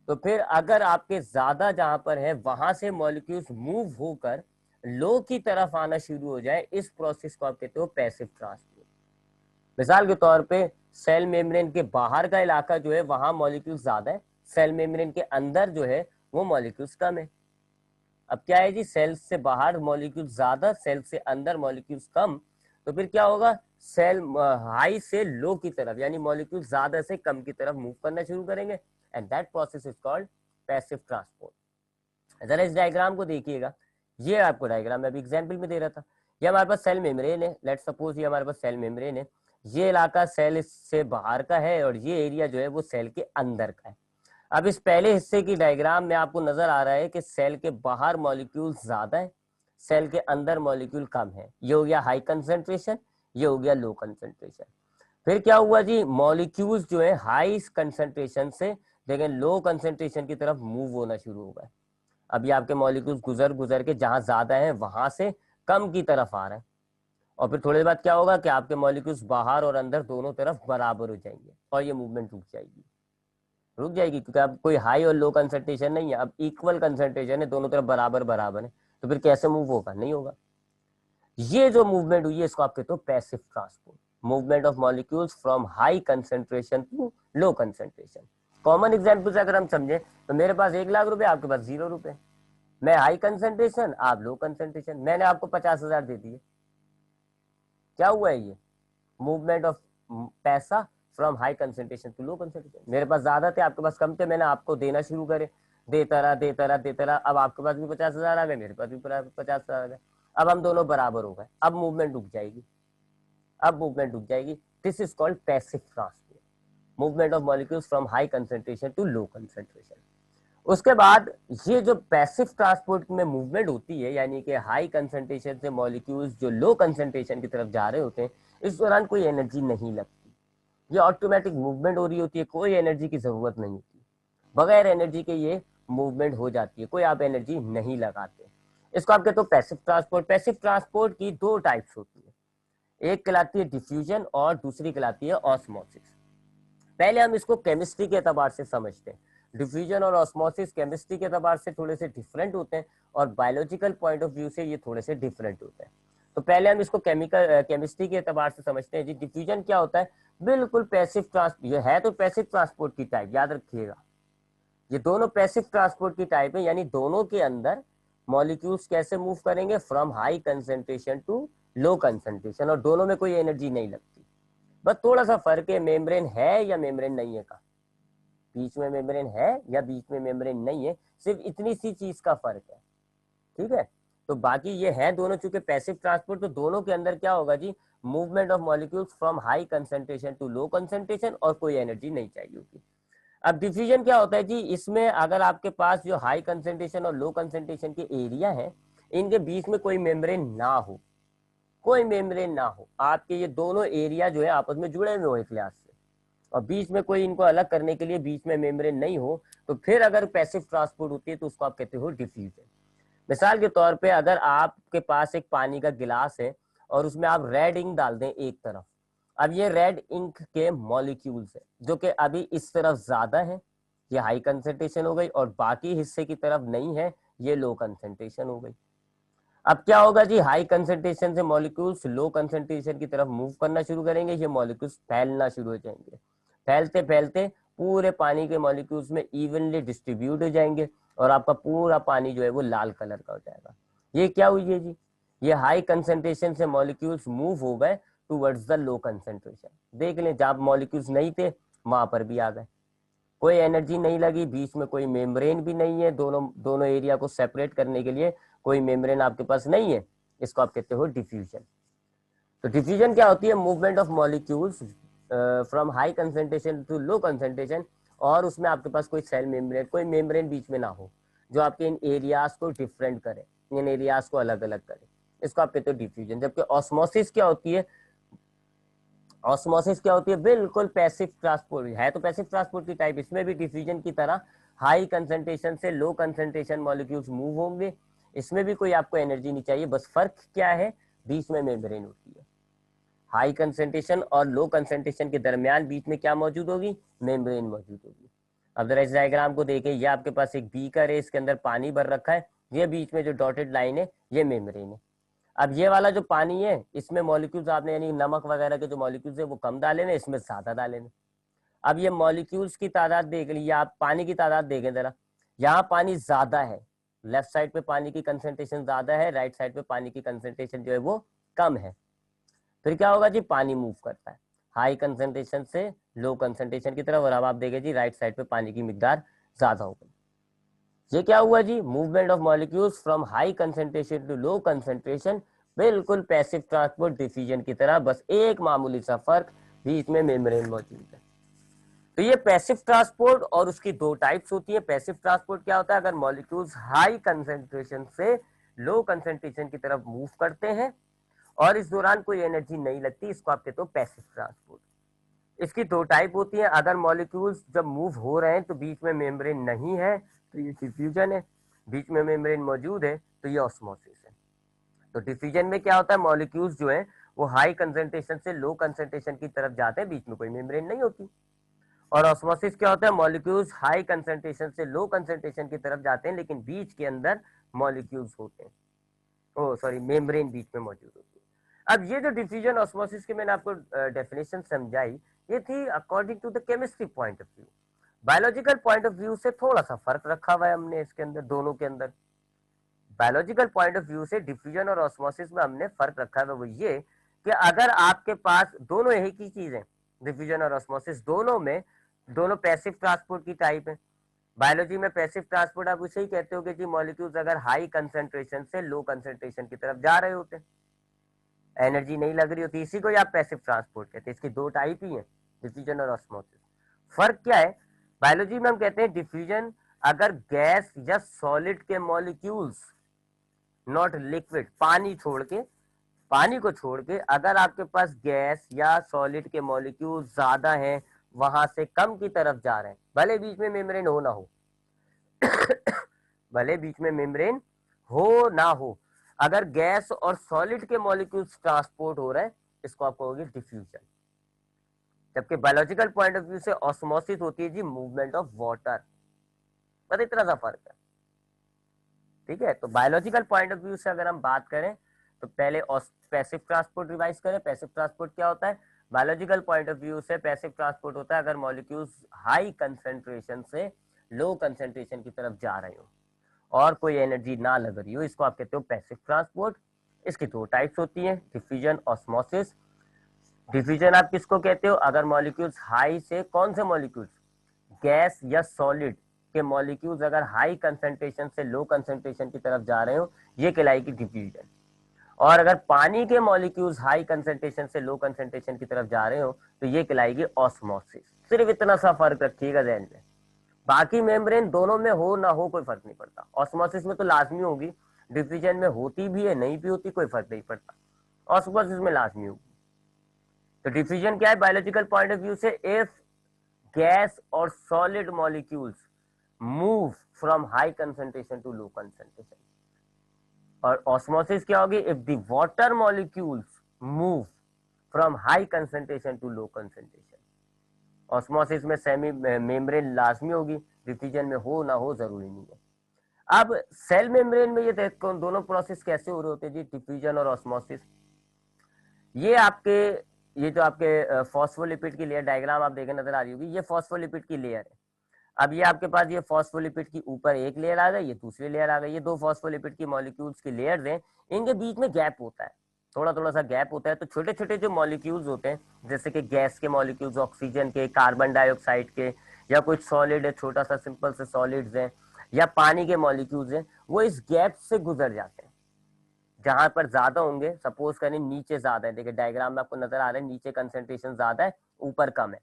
तो फिर अगर आपके ज्यादा जहां पर है वहां से मॉलिक्यूल्स मूव होकर लो की तरफ आना शुरू हो जाए, इस प्रोसेस को आप कहते हो पैसिव ट्रांसपोर्ट। मिसाल के तौर पे सेल मेम्ब्रेन के बाहर का इलाका जो है वहां मॉलिक्यूल्स ज्यादा है, सेल मेम्ब्रेन के अंदर जो है वो मॉलिक्यूल्स कम है। अब क्या है जी, सेल से बाहर मॉलिक्यूल्स ज्यादा, सेल से अंदर मॉलिक्यूल्स कम, तो फिर क्या होगा, सेल हाई से लो की तरफ, यानी मॉलिक्यूल ज्यादा से कम की तरफ मूव करना शुरू करेंगे, and that process is called passive transport. जरा इस डायग्राम को देखिएगा, ये आपको डायग्राम मैं अभी एग्जांपल में दे रहा था। ये हमारे पास सेल मेम्ब्रेन है, लेट्स सपोज ये हमारे पास सेल मेम्ब्रेन है, ये इलाका सेल से बाहर का है और ये एरिया जो है वो सेल के अंदर का है। अब इस पहले हिस्से की डायग्राम में आपको नजर आ रहा है कि सेल के बाहर मॉलिक्यूल ज्यादा है, सेल के अंदर मॉलिक्यूल कम है। ये हो गया हाई कंसेंट्रेशन, ये हो गया लो कंसेंट्रेशन। फिर क्या हुआ जी, मॉलिक्यूल्स जो है हाई कंसेंट्रेशन से देखें लो कंसेंट्रेशन की तरफ मूव होना शुरू हो गए। अभी आपके मॉलिक्यूल्स गुजर गुजर के जहां ज्यादा है वहां से कम की तरफ आ रहे हैं, और फिर थोड़ी देर बाद क्या होगा कि आपके मॉलिक्यूल्स बाहर और अंदर दोनों तरफ बराबर हो जाएंगे, और ये मूवमेंट रुक जाएगी, क्योंकि अब कोई हाई और लो कंसेंट्रेशन नहीं है, अब इक्वल कंसेंट्रेशन है, दोनों तरफ बराबर बराबर है, तो फिर कैसे मूव होगा, नहीं होगा। ये जो मूवमेंट हुई है इसको आप कहते हो passive transport, movement of molecules from high concentration to low concentration. Common example से अगर हम समझे, तो मेरे पास 1 लाख रुपए, आपके पास 0 रुपए, मैं हाई कंसेंट्रेशन, आप लो कंसेंट्रेशन, मैंने आपको 50,000 दे दिए। क्या हुआ है ये, मूवमेंट ऑफ पैसा from high concentration to low concentration. मेरे पास ज्यादा थे, आपके पास कम थे, मैंने आपको देना शुरू करे, देता रहा देता रहा देता रहा, अब आपके पास भी 50,000 आ गए, मेरे पास भी 50,000 आ गए, अब हम दोनों बराबर हो गए, अब मूवमेंट रुक जाएगी, अब मूवमेंट रुक जाएगी। This is called passive transport, movement of molecules from high concentration to low concentration. उसके बाद ये जो पैसिव ट्रांसपोर्ट में मूवमेंट होती है, यानी कि हाई कंसेंट्रेशन से मॉलिक्यूल्स जो लो कंसेंट्रेशन की तरफ जा रहे होते हैं, इस दौरान कोई एनर्जी नहीं लगती, ये ऑटोमेटिक मूवमेंट हो रही होती है, कोई एनर्जी की जरूरत नहीं होती, बगैर एनर्जी के ये मूवमेंट हो जाती है, कोई आप एनर्जी नहीं लगाते। इसको आप कहते हो पैसिव ट्रांसपोर्ट। पैसिव ट्रांसपोर्ट की दो टाइप्स होती है, एक कहलाती है डिफ्यूजन और दूसरी कहलाती है ऑस्मोसिस। पहले हम इसको केमिस्ट्री के एतबार से समझते हैं। डिफ्यूजन और ऑस्मोसिस केमिस्ट्री के एतबार से थोड़े से डिफरेंट होते हैं, और बायोलॉजिकल पॉइंट ऑफ व्यू से ये थोड़े से डिफरेंट होते हैं। तो पहले हम इसको केमिस्ट्री के एतबार से समझते हैं जी। डिफ्यूजन क्या होता है, बिल्कुल पैसिव ट्रांसपोर्ट, ये है तो पैसिव ट्रांसपोर्ट की टाइप, याद रखिएगा, ये दोनों पैसिव ट्रांसपोर्ट की टाइप है, यानी दोनों के अंदर मॉलिक्यूल्स कैसे मूव करेंगे, from high concentration to low concentration, और दोनों में कोई एनर्जी नहीं लगती। बस थोड़ा सा फर्क है, मेम्ब्रेन है या मेम्ब्रेन नहीं है का, बीच में मेम्ब्रेन है या बीच में मेम्ब्रेन नहीं है, सिर्फ इतनी सी चीज का फर्क है। ठीक है, तो बाकी ये है दोनों चूंकि पैसिव ट्रांसपोर्ट, तो दोनों के अंदर क्या होगा जी, movement of molecules from high concentration to low concentration, और कोई एनर्जी नहीं चाहिए होगी। अब डिफ्यूजन क्या होता है जी, इसमें अगर आपके पास जो हाई कंसेंट्रेशन और लो कंसेंट्रेशन के एरिया है, इनके बीच में कोई मेम्ब्रेन ना हो, कोई मेम्ब्रेन ना हो, आपके ये दोनों एरिया जो है आपस में जुड़े हुए हो एक लिहाज से, और बीच में कोई इनको अलग करने के लिए बीच में मेम्ब्रेन नहीं हो, तो फिर अगर पैसिव ट्रांसपोर्ट होती है तो उसको आप कहते हो डिफ्यूजन। मिसाल के तौर पे अगर आपके पास एक पानी का गिलास है और उसमें आप रेड इंक डाल दें एक तरफ, अब ये रेड इंक के मॉलिक्यूल्स है जो कि अभी इस तरफ ज्यादा है, ये हाई कंसेंट्रेशन हो गई, और बाकी हिस्से की तरफ नहीं है, ये लो कंसेंट्रेशन हो गई। अब क्या होगा जी, हाई कंसेंट्रेशन से मॉलिक्यूल्स लो कंसेंट्रेशन की तरफ मूव करना शुरू करेंगे, ये मॉलिक्यूल्स फैलना शुरू हो जाएंगे, फैलते फैलते पूरे पानी के मॉलिक्यूल्स में इवनली डिस्ट्रीब्यूट हो जाएंगे, और आपका पूरा पानी जो है वो लाल कलर का हो जाएगा। ये क्या हुई है जी, ये हाई कंसेंट्रेशन से मॉलिक्यूल्स मूव हो गए टूवर्ड्स द लो कंसेंट्रेशन। देख लें जहां मॉलिक्यूल्स नहीं थे वहां पर भी आ गए, कोई एनर्जी नहीं लगी, बीच में कोई मेम्ब्रेन भी नहीं है, दोनों दोनों एरिया को सेपरेट करने के लिए कोई मेम्ब्रेन आपके पास नहीं है, इसको आप कहते हो डिफ्यूजन। तो डिफ्यूजन क्या होती है, movement of molecules from high concentration to low concentration, और उसमें आपके पास कोई सेल मेम्ब्रेन, कोई मेम्ब्रेन बीच में ना हो जो आपके इन एरियाज को डिफरेंट करे, इन एरियाज को अलग अलग करे, इसको आप कहते हो डिफ्यूजन। जबकि ऑस्मोसिस क्या होती है, ऑस्मोसिस क्या होती है, बिल्कुल पैसिव ट्रांसपोर्ट है, तो पैसिव ट्रांसपोर्ट की टाइप, इसमें भी डिफ्यूजन की तरह हाई कंसेंट्रेशन से लो कंसेंट्रेशन मॉलिक्यूल्स मूव होंगे, इसमें भी कोई आपको एनर्जी नहीं चाहिए, बस फर्क क्या है, बीच में मेम्ब्रेन होती है। हाई कंसेंट्रेशन और लो कंसेंट्रेशन के दरमियान बीच में क्या मौजूद होगी, मेम्ब्रेन मौजूद होगी। अब जरा इस डायग्राम को देखें, ये आपके पास एक बीकर है, इसके अंदर पानी भर रखा है, ये बीच में जो डॉटेड लाइन है ये मेम्ब्रेन है। अब ये वाला जो पानी है इसमें मॉलिक्यूल्स आपने यानी नमक वगैरह के जो मॉलिक्यूल्स है वो कम डाले हैं, इसमें ज्यादा डाले हैं। अब ये मॉलिक्यूल्स की तादाद देख लीजिए, आप पानी की तादाद देखें जरा, यहाँ पानी ज्यादा है, लेफ्ट साइड पे पानी की कंसेंट्रेशन ज्यादा है, राइट साइड पे पानी की कंसेंट्रेशन जो है वो कम है। फिर क्या होगा जी, पानी मूव करता है हाई कंसेंट्रेशन से लो कंसेंट्रेशन की तरफ, और अब आप देखें जी राइट साइड पे पानी की मिकदार ज्यादा हो गई। ये क्या हुआ जी, movement of molecules from high concentration to low concentration, बिल्कुल पैसिव ट्रांसपोर्ट डिफ्यूजन की तरह, बस एक मामूली सा फर्क, बीच में मेम्ब्रेन मौजूद है। तो ये पैसिव ट्रांसपोर्ट, और उसकी दो टाइप्स होती है। पैसिव ट्रांसपोर्ट क्या होता है, अगर मॉलिक्यूल्स हाई कंसेंट्रेशन से लो कंसेंट्रेशन की तरफ मूव करते हैं और इस दौरान कोई एनर्जी नहीं लगती, इसको आप कहते हो पैसिव ट्रांसपोर्ट। इसकी दो टाइप होती है, अगर मॉलिक्यूल्स जब मूव हो रहे हैं तो बीच में मेम्ब्रेन नहीं है तो ये डिफ्यूजन है, बीच में मेम्ब्रेन मौजूद है तो ये ऑस्मोसिस है। तो डिफ्यूजन में क्या होता है, मॉलिक्यूल्स जो है वो हाई कंसेंट्रेशन से लो कंसेंट्रेशन की तरफ जाते हैं, बीच में कोई मेम्ब्रेन नहीं होती। और ऑस्मोसिस क्या होता है, मॉलिक्यूल्स हाई कंसेंट्रेशन से लो कंसेंट्रेशन की तरफ जाते हैं लेकिन बीच के अंदर मॉलिक्यूल्स होते हैं, ओ सॉरी मेम्ब्रेन बीच में मौजूद होती है। अब ये जो डिफ्यूजन ऑस्मोसिस की मैंने आपको डेफिनेशन समझाई, ये थी according to the chemistry point of view. Biological point of view से थोड़ा सा फर्क रखा हुआ है हमने इसके अंदर, दोनों के अंदर। बायोलॉजिकल पॉइंट ऑफ व्यू से डिफ्यूजन और ऑस्मोसिस में हमने फर्क रखा है, वो ये कि अगर आपके पास दोनों एक ही चीज है, डिफ्यूजन और ऑस्मोसिस दोनों में, दोनों पैसिव ट्रांसपोर्ट की टाइप है। बायोलॉजी में पैसिव ट्रांसपोर्ट आप उसे ही कहते हो कि जी मॉलिक्यूल्स अगर हाई कंसेंट्रेशन से लो कंसेंट्रेशन की तरफ जा रहे होते, एनर्जी नहीं लग रही होती, इसी को आप पैसिव ट्रांसपोर्ट कहते हैं। इसकी दो टाइप ही है, डिफ्यूजन और ऑस्मोसिस। फर्क क्या है, बायोलॉजी में हम कहते हैं डिफ्यूजन अगर गैस या सॉलिड के मॉलिक्यूल्स, नॉट लिक्विड, पानी छोड़ के, पानी को छोड़ के अगर आपके पास गैस या सॉलिड के मॉलिक्यूल ज्यादा हैं, वहां से कम की तरफ जा रहे हैं, भले बीच में मेम्ब्रेन हो ना हो भले बीच में मेम्ब्रेन हो ना हो, अगर गैस और सॉलिड के मॉलिक्यूल्स ट्रांसपोर्ट हो रहे हैं, इसको आप कहोगे डिफ्यूजन। जबकि बायोलॉजिकल पॉइंट ऑफ व्यू से ऑस्मोसिस होती है जी मूवमेंट ऑफ वाटर। बस इतना सा फर्क है, ठीक है। तो बायोलॉजिकल पॉइंट ऑफ व्यू से अगर हम बात करें तो पहले पैसिव ट्रांसपोर्ट रिवाइज करें। पैसिव ट्रांसपोर्ट क्या होता है, बायोलॉजिकल पॉइंट ऑफ व्यू से पैसिव ट्रांसपोर्ट होता है अगर मॉलिक्यूल्स हाई कंसेंट्रेशन से लो कंसेंट्रेशन की तरफ जा रहे हो और कोई एनर्जी ना लग रही हो, इसको आप कहते हो पैसिव ट्रांसपोर्ट। इसकी दो टाइप्स होती हैं, डिफ्यूजन, ऑस्मोसिस। डिफ्यूजन आप किसको कहते हो, अगर मॉलिक्यूल्स हाई से, कौन से मॉलिक्यूल्स, गैस या सॉलिड के मॉलिक्यूल्स अगर हाई कंसेंट्रेशन से लो कंसेंट्रेशन की तरफ जा रहे हो, ये कहलाएगी डिफ्यूजन। और अगर पानी के मॉलिक्यूल्स हाई कंसेंट्रेशन से लो कंसेंट्रेशन की तरफ जा रहे हो तो ये कहलाएगी ऑस्मोसिस। सिर्फ इतना सा फर्क रखिएगा ध्यान में, बाकी मेम्ब्रेन दोनों में हो ना हो कोई फर्क नहीं पड़ता। ऑस्मोसिस में तो लाजमी होगी, डिफ्यूजन में होती भी है नहीं भी होती कोई फर्क नहीं पड़ता, ऑस्मोसिस में लाजमी होगी। तो डिफ्यूजन क्या है बायोलॉजिकल पॉइंट ऑफ व्यू से, इफ गैस और solid molecules move from high concentration to low concentration. और ऑस्मोसिस क्या होगी, if the water molecules move from high concentration to low concentration. Osmosis में सेमी मेम्ब्रेन लाजमी होगी, डिफ्यूजन में हो ना हो जरूरी नहीं है। अब सेल मेम्ब्रेन में ये देखो दोनों प्रोसेस कैसे हो रहे होते हैं जी, डिफ्यूजन और ऑस्मोसिस। ये आपके, ये जो आपके फॉस्फोलिपिड की लेयर डायग्राम आप देखें नजर आ रही होगी, ये फॉस्फोलिपिड की लेयर है। अब ये आपके पास ये फॉस्फोलिपिड की ऊपर एक लेयर आ गई, ये दूसरी लेयर आ गई, ये दो फॉस्फोलिपिड की मॉलिक्यूल्स की लेयर्स हैं, इनके बीच में गैप होता है, थोड़ा थोड़ा सा गैप होता है। तो छोटे छोटे जो मॉलिक्यूल्स होते हैं, जैसे कि गैस के मॉलिक्यूल्स, ऑक्सीजन के, कार्बन डाइऑक्साइड के, या कुछ सॉलिड है, छोटा सा सिंपल से सॉलिड्स हैं, या पानी के मॉलिक्यूल्स हैं, वो इस गैप से गुजर जाते हैं। जहां पर ज्यादा होंगे, सपोज करें नीचे ज्यादा है, देखिए डायग्राम में आपको नजर आ रहा है, नीचे कंसेंट्रेशन ज्यादा है, ऊपर कम है,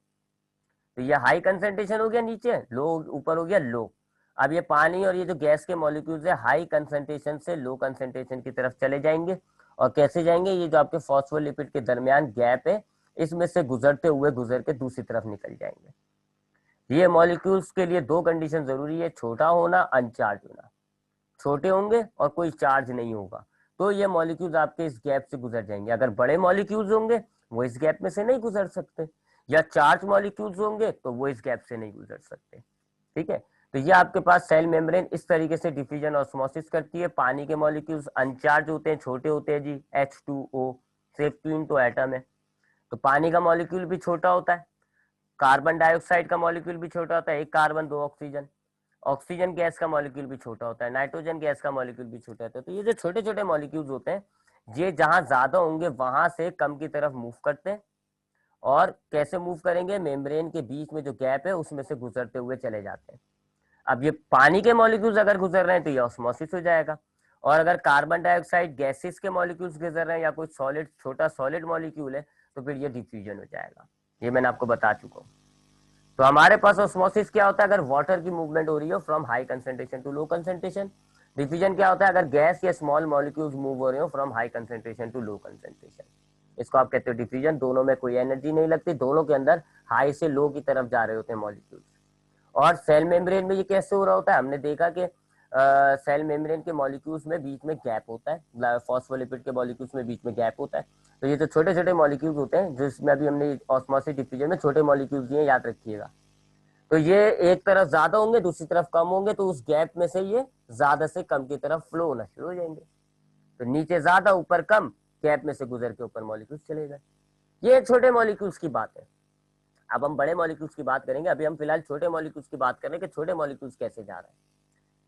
तो ये हाई कंसेंट्रेशन हो गया नीचे, लो ऊपर हो गया लो। अब ये पानी और ये जो गैस के मॉलिक्यूल्स है, हाई कंसेंट्रेशन से लो कंसेंट्रेशन की तरफ चले जाएंगे। और कैसे जाएंगे, ये जो आपके फॉस्फोलिपिड के दरमियान गैप है, इसमें से गुजरते हुए गुजर के दूसरी तरफ निकल जाएंगे। ये मॉलिक्यूल्स के लिए दो कंडीशन जरूरी है, छोटा होना, अनचार्ज होना। छोटे होंगे और कोई चार्ज नहीं होगा तो ये मॉलिक्यूल्स आपके इस गैप से गुजर जाएंगे। अगर बड़े मॉलिक्यूल्स होंगे वो इस गैप में से नहीं गुजर सकते, या चार्ज मॉलिक्यूल्स होंगे तो वो इस गैप से नहीं गुजर सकते। ठीक है, तो ये आपके पास सेल मेम्ब्रेन इस तरीके से डिफ्यूजन ऑस्मोसिस करती है। पानी के मॉलिक्यूल्स अनचार्ज होते हैं, छोटे होते हैं जी, H2O, सिर्फ 3 तो एटम है, तो पानी का मॉलिक्यूल भी छोटा होता है, कार्बन डाइऑक्साइड का मॉलिक्यूल भी छोटा होता है, एक कार्बन दो ऑक्सीजन, ऑक्सीजन गैस का मॉलिक्यूल भी छोटा होता है, नाइट्रोजन गैस का मॉलिक्यूल भी छोटा होता है। तो ये जो छोटे छोटे मॉलिक्यूल्स होते हैं, ये जहां ज्यादा होंगे वहां से कम की तरफ मूव करते हैं। और कैसे मूव करेंगे, मेम्ब्रेन के बीच में जो गैप है उसमें से गुजरते हुए चले जाते हैं। अब ये पानी के मॉलिक्यूल्स अगर गुजर रहे हैं तो ये ऑस्मोसिस हो जाएगा, और अगर कार्बन डाइऑक्साइड गैसेस के मॉलिक्यूल्स गुजर रहे हैं, या कोई सॉलिड, छोटा सॉलिड मॉलिक्यूल है, तो फिर ये डिफ्यूजन हो जाएगा। ये मैंने आपको बता चुका हूँ। तो हमारे पास ऑस्मोसिस क्या होता है, अगर वाटर की मूवमेंट हो रही हो from high concentration to low concentration. Diffusion क्या होता है, अगर गैस या स्मॉल मॉलिक्यूल्स मूव हो रहे हो from high concentration to low concentration, इसको आप कहते हो डिफ्यूजन। दोनों में कोई एनर्जी नहीं लगती, दोनों के अंदर हाई से लो की तरफ जा रहे होते हैं मॉलिक्यूल्स। और सेल मेम्ब्रेन में ये कैसे हो रहा होता है, हमने देखा कि सेल मेम्ब्रेन के मॉलिक्यूल्स में बीच में गैप होता है, फॉस्फोलिपिड के मॉलिक्यूल्स में बीच में गैप होता है। तो ये जो छोटे छोटे मॉलिक्यूल्स होते हैं, जिसमें अभी हमने ऑस्मोसिस डिफ्यूजन में छोटे मॉलिक्यूल्स दिए, याद रखिएगा। तो ये एक तरफ ज्यादा होंगे, दूसरी तरफ कम होंगे, तो उस गैप में से ये ज्यादा से कम की तरफ फ्लो होना शुरू हो जाएंगे। तो नीचे ज्यादा ऊपर कम, गैप में से गुजर के ऊपर मॉलिक्यूल्स चले गए। ये छोटे मॉलिक्यूल्स की बात है। अब हम बड़े मॉलिक्यूल्स की बात करेंगे, अभी हम फिलहाल छोटे मॉलिक्यूल्स की बात कर रहे हैं कि छोटे मॉलिक्यूल्स कैसे जा रहे हैं।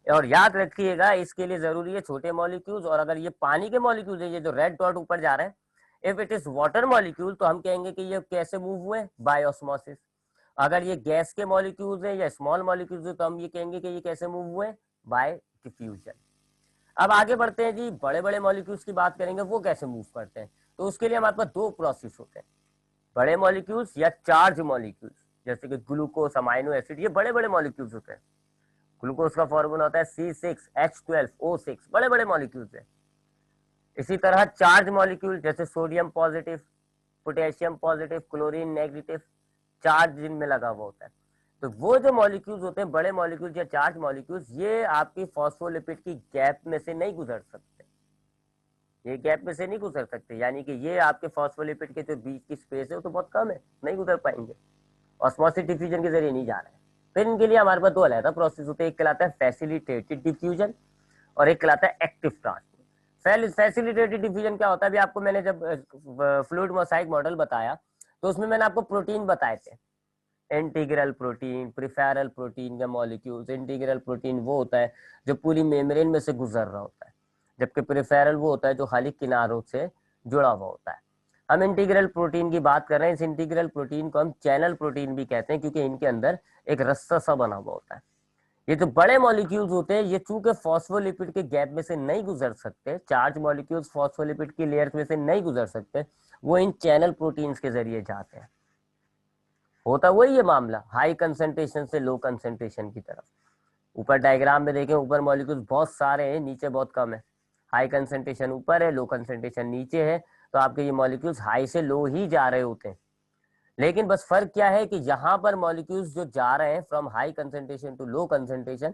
और याद रखिएगा, इसके लिए जरूरी है छोटे मॉलिक्यूल्स। और अगर ये पानी के मॉलिक्यूल्स है, ये जो रेड डॉट ऊपर जा रहे हैं, if it is water molecule, तो हम कहेंगे कि ये कैसे मूव हुए, बाय ऑस्मोसिस। अगर ये गैस के मॉलिक्यूल्स है या स्मॉल मॉलिक्यूल्स है, तो हम ये कहेंगे कि ये कैसे मूव हुए, बाय डिफ्यूजन। अब आगे बढ़ते हैं जी, बड़े बड़े मॉलिक्यूल्स की बात करेंगे, वो कैसे मूव करते हैं। तो उसके लिए हमारे पास दो प्रोसेस होते हैं, बड़े मॉलिक्यूल्स या चार्ज मॉलिक्यूल्स। जैसे कि ग्लूकोज, अमाइनो एसिड, ये बड़े बड़े मॉलिक्यूल्स होते हैं। ग्लूकोज का फॉर्मूला होता है C6H12O6, बड़े बड़े मॉलिक्यूल्स है। इसी तरह चार्ज मॉलिक्यूल, जैसे sodium positive, potassium positive, chlorine negative, charge जिनमें लगा हुआ होता है। तो वो जो मॉलिक्यूल्स होते हैं, बड़े मॉलिक्यूल्स या चार्ज मॉलिक्यूल्स, ये आपकी फॉस्फोलिपिड की गैप में से नहीं गुजर सकते, ये गैप में से नहीं गुजर सकते, यानी कि ये आपके फॉस्फोलिपिड के जो बीच की स्पेस है वो तो बहुत कम है, नहीं गुजर पाएंगे, ऑस्मोसिस डिफ्यूजन के जरिए नहीं जा रहे हैं। फिर इनके लिए हमारे पास दो अलग प्रोसेस होते हैं, एक कहलाता है फैसिलिटेटेड डिफ्यूजन और एक कहलाता है एक्टिव ट्रांसपोर्ट। फैसिलिटेटेड डिफ्यूजन क्या होता है, अभी आपको मैंने जब फ्लूइड मोसाइक मॉडल बताया, तो उसमें मैंने आपको प्रोटीन बताए थे, इंटीग्रल प्रोटीन, प्रिफेरल प्रोटीन का मॉलिक्यूल्स। इंटीग्रल प्रोटीन वो होता है जो पूरी मेम्ब्रेन में से गुजर रहा होता है, जबकि प्रिफेरल वो होता है जो खाली किनारों से जुड़ा हुआ होता है। हम इंटीग्रल प्रोटीन की बात कर रहे हैं। इस इंटीग्रल प्रोटीन को हम चैनल प्रोटीन भी कहते हैं, क्योंकि इनके अंदर एक रस्सा सा बना हुआ होता है। ये जो बड़े मॉलिक्यूल्स होते हैं, ये चूंकि फॉस्फोलिपिड के गैप में से नहीं गुजर सकते, चार्ज मॉलिक्यूल्स फॉस्फोलिपिड की लेयर्स में से नहीं गुजर सकते, वो इन चैनल प्रोटीन्स के जरिए जाते हैं। होता वही है मामला, हाई कंसेंट्रेशन से लो कंसेंट्रेशन की तरफ। ऊपर डायग्राम में देखें, ऊपर मॉलिक्यूल्स बहुत सारे हैं, नीचे बहुत कम है। हाई कंसेंट्रेशन ऊपर है, लो कंसेंट्रेशन नीचे है, तो आपके ये मॉलिक्यूल्स हाई से लो ही जा रहे होते हैं। लेकिन बस फर्क क्या है कि यहाँ पर मॉलिक्यूल्स जो जा रहे हैं from high concentration to low concentration,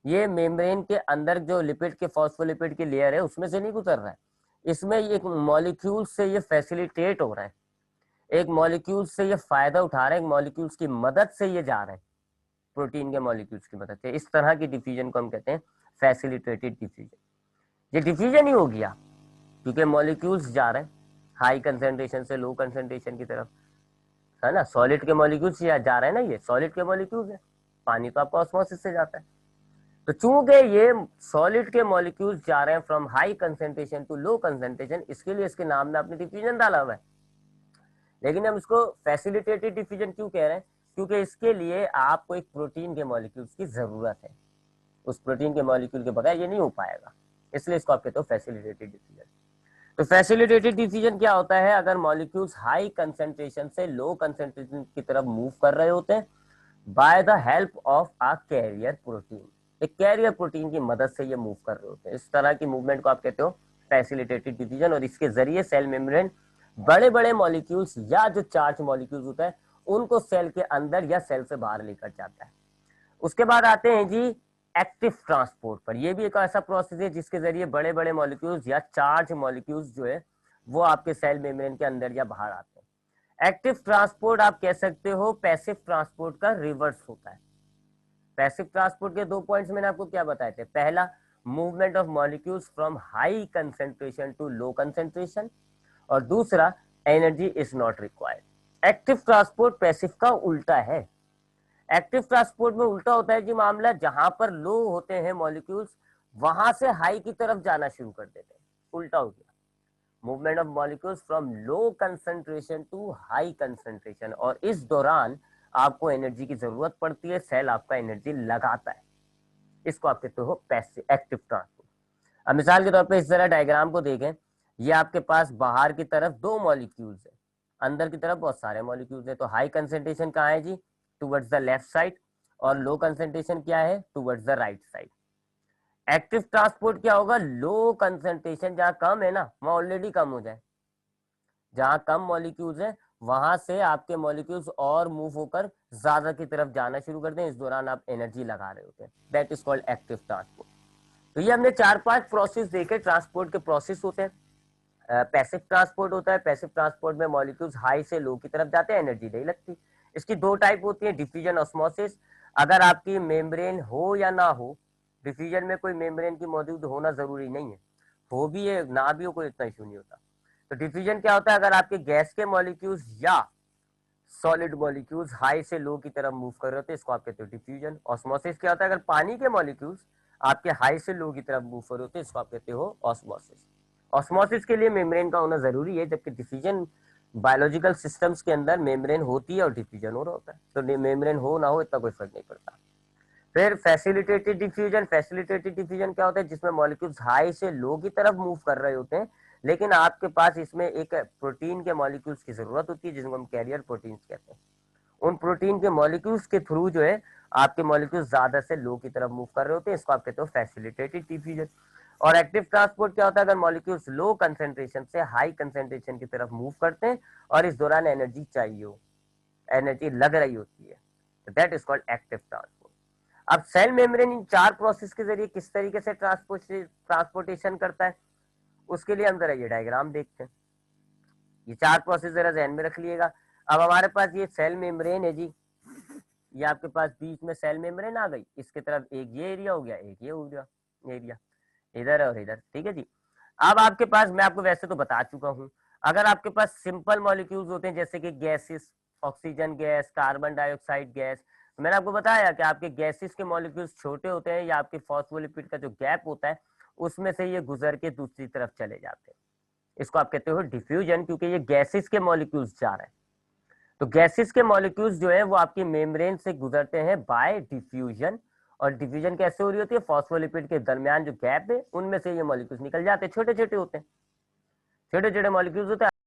ये मेम्ब्रेन के अंदर जो लिपिड के फॉस्फोलिपिड की लेयर है उसमें से नहीं गुजर रहा है, इसमें एक मॉलिक्यूल से ये फैसिलिटेट हो रहा है, एक मॉलिक्यूल से ये फायदा उठा रहे हैं, एक मॉलिक्यूल्स की मदद से ये जा रहे हैं, प्रोटीन के मॉलिक्यूल्स की मदद से। इस तरह की डिफ्यूजन को हम कहते हैं फैसिलिटेटेड डिफ्यूजन। ये डिफ्यूजन ही हो गया क्योंकि मॉलिक्यूल्स जा रहे हैं हाई कंसेंट्रेशन से लो कंसेंट्रेशन की तरफ, है ना। सॉलिड के मॉलिक्यूल्स जा रहे हैं ना, ये सॉलिड के मॉलिक्यूल्स है, पानी तो आपका ऑस्मोसिस से जाता है। तो चूंकि ये सॉलिड के मॉलिक्यूल्स जा रहे हैं from high concentration to low concentration, इसके लिए इसके नाम में आपने डिफ्यूजन डाला हुआ है। लेकिन हम इसको फैसिलिटेटेड डिफ्यूजन क्यों कह रहे हैं? क्योंकि इसके लिए आपको एक प्रोटीन के मॉलिक्यूल्स की जरूरत है, उस प्रोटीन के मॉलिक्यूल के बगैर ये नहीं हो पाएगा, इसलिए इसको आप कहते हो फैसिलिटेटेड डिफ्यूजन। तो फैसिलिटेटेड डिफ्यूजन क्या होता है? अगर मॉलिक्यूल्स हाई कंसेंट्रेशन से लो कंसेंट्रेशन की तरफ मूव कर रहे होते हैं by the help of a carrier protein, एक कैरियर प्रोटीन की मदद से ये मूव कर रहे होते हैं, इस तरह की मूवमेंट को आप कहते हो फैसिलिटेटेड डिफ्यूजन। और इसके जरिए सेल मेम्ब्रेन बड़े बड़े मॉलिक्यूल्स या जो चार्ज मॉलिक्यूल्स होता है उनको सेल के अंदर या सेल से बाहर लेकर जाता है। उसके बाद आते हैं जी एक्टिव ट्रांसपोर्ट पर। यह भी एक ऐसा प्रोसेस है जिसके जरिए बड़े बड़े मॉलिक्यूल्स या चार्ज मॉलिक्यूल्स जो है वो आपके सेल मेम्ब्रेन के अंदर या बाहर आते हैं। एक्टिव ट्रांसपोर्ट आप कह सकते हो पैसिव ट्रांसपोर्ट का रिवर्स होता है। पैसिव ट्रांसपोर्ट के 2 पॉइंट्स मैंने आपको क्या बताए थे? पहला, movement of molecules from high concentration to low concentration, और दूसरा, energy is not required. Active transport passive का उल्टा है। एक्टिव ट्रांसपोर्ट में उल्टा होता है जी मामला, जहां पर लो होते हैं मॉलिक्यूल्स वहां से हाई की तरफ जाना शुरू कर देते हैं, उल्टा हो गया। Movement of molecules from low concentration to high concentration, और इस दौरान आपको एनर्जी की जरूरत पड़ती है, सेल आपका एनर्जी लगाता है, इसको आप कहते हो पैसिव एक्टिव ट्रांसपोर्ट। अब मिसाल के तौर पे इस तरह डायग्राम को देखें, ये आपके पास बाहर की तरफ 2 मॉलिक्यूल्स है, अंदर की तरफ बहुत सारे मॉलिक्यूल्स है। तो हाई कंसेंट्रेशन कहाँ है जी? टुवर्ड्स द लेफ्ट साइड, और लो कंसेंट्रेशन क्या है? Towards the right side. Active transport क्या होगा? लो कंसेंट्रेशन जहां कम है ना वहां ऑलरेडी कम हो जाए, जहां कम मॉलिक्यूल्स है वहां से आपके मॉलिक्यूल्स और मूव होकर ज्यादा की तरफ जाना शुरू कर दें, इस दौरान आप एनर्जी लगा रहे होते हैं, that is called active transport. तो ये हमने 4-5 प्रोसेस देखे, ट्रांसपोर्ट के प्रोसेस होते हैं। पैसिव ट्रांसपोर्ट होता है, पैसिव ट्रांसपोर्ट में मॉलिक्यूल्स हाई से लो की तरफ जाते हैं, एनर्जी नहीं लगती। इसकी 2 टाइप होती है, डिफ्यूजन, ऑस्मोसिस। अगर आपकी मेम्ब्रेन हो या ना हो, डिफ्यूजन में कोई मेम्ब्रेन की मौजूद होना जरूरी नहीं है, हो भी है ना भी हो कोई इतना इशू नहीं होता। तो डिफ्यूजन क्या होता है? अगर आपके गैस के मॉलिक्यूल्स या सॉलिड मॉलिक्यूल्स हाई से लो की तरफ मूव कर रहे होते हैं, इसको आप कहते हो डिफ्यूजन। ऑस्मोसिस क्या होता है? अगर पानी के मॉलिक्यूल्स आपके हाई से लो की तरफ मूव कर रहे होते हैं, इसको आप कहते हो ऑस्मोसिस। ऑस्मोसिस के लिए मेम्ब्रेन का होना जरूरी है, जबकि डिफ्यूजन बायोलॉजिकल सिस्टम्स के अंदर मेम्ब्रेन होती है और डिफ्यूजन हो रहा होता है, तो मेम्ब्रेन हो ना हो इतना कोई फर्क नहीं पड़ता। फिर फैसिलिटेटेड डिफ्यूजन। फैसिलिटेटेड डिफ्यूजन क्या होता है? जिसमें मॉलिक्यूल्स हाई से लो की तरफ मूव कर रहे होते हैं, लेकिन आपके पास इसमें एक प्रोटीन के मॉलिक्यूल्स की जरूरत होती है जिनको हम कैरियर प्रोटीन्स कहते हैं। उन प्रोटीन के मॉलिक्यूल्स के थ्रू जो है आपके मॉलिक्यूल्स ज्यादा से लो की तरफ मूव कर रहे होते हैं, इसको आप कहते हो फैसिलिटेटेड डिफ्यूजन। और एक्टिव ट्रांसपोर्ट क्या होता है? अगर मॉलिक्यूल्स लो कंसेंट्रेशन से हाई कंसेंट्रेशन की तरफ मूव करते हैं और इस दौरान एनर्जी चाहिए हो, एनर्जी लग रही होती है, तो that is called active transport. अब सेल मेम्ब्रेन इन 4 प्रोसेस के जरिए किस तरीके से ट्रांसपोर्टेशन करता है, उसके लिए हम जरा ये डायग्राम देखते हैं। ये 4 प्रोसेस जरा ध्यान में रख लिएगा। अब हमारे पास ये सेल मेम्ब्रेन है जी, ये आपके पास बीच में सेल मेम्ब्रेन आ गई, इसके तरफ एक ये एरिया हो गया, एक ये हो गया एरिया, इधर और इधर, ठीक है जी। अब आपके पास, मैं आपको वैसे तो बता चुका हूं, अगर आपके पास सिंपल मॉलिक्यूल्स होते हैं जैसे कि gases, oxygen gas, carbon dioxide gas, तो मैंने आपको बताया कि आपके गैसेस के मॉलिक्यूल्स छोटे होते हैं या आपके फॉस्फोलिपिड का जो गैप होता है उसमें से ये गुजर के दूसरी तरफ चले जाते हैं, इसको आप कहते हो डिफ्यूजन, क्योंकि ये गैसेस के मॉलिक्यूल्स जा रहे हैं। तो गैसेस के मॉलिक्यूल्स जो है वो आपकी मेम्ब्रेन से गुजरते हैं बाय डिफ्यूजन। और डिफ्यूजन कैसे हो रही होती है? फॉस्फोलिपिड के दरमियान जो गैप है उनमें से ये मॉलिक्यूल्स निकल जाते हैं, छोटे छोटे होते हैं, छोटे छोटे मॉलिक्यूल्स होते हैं।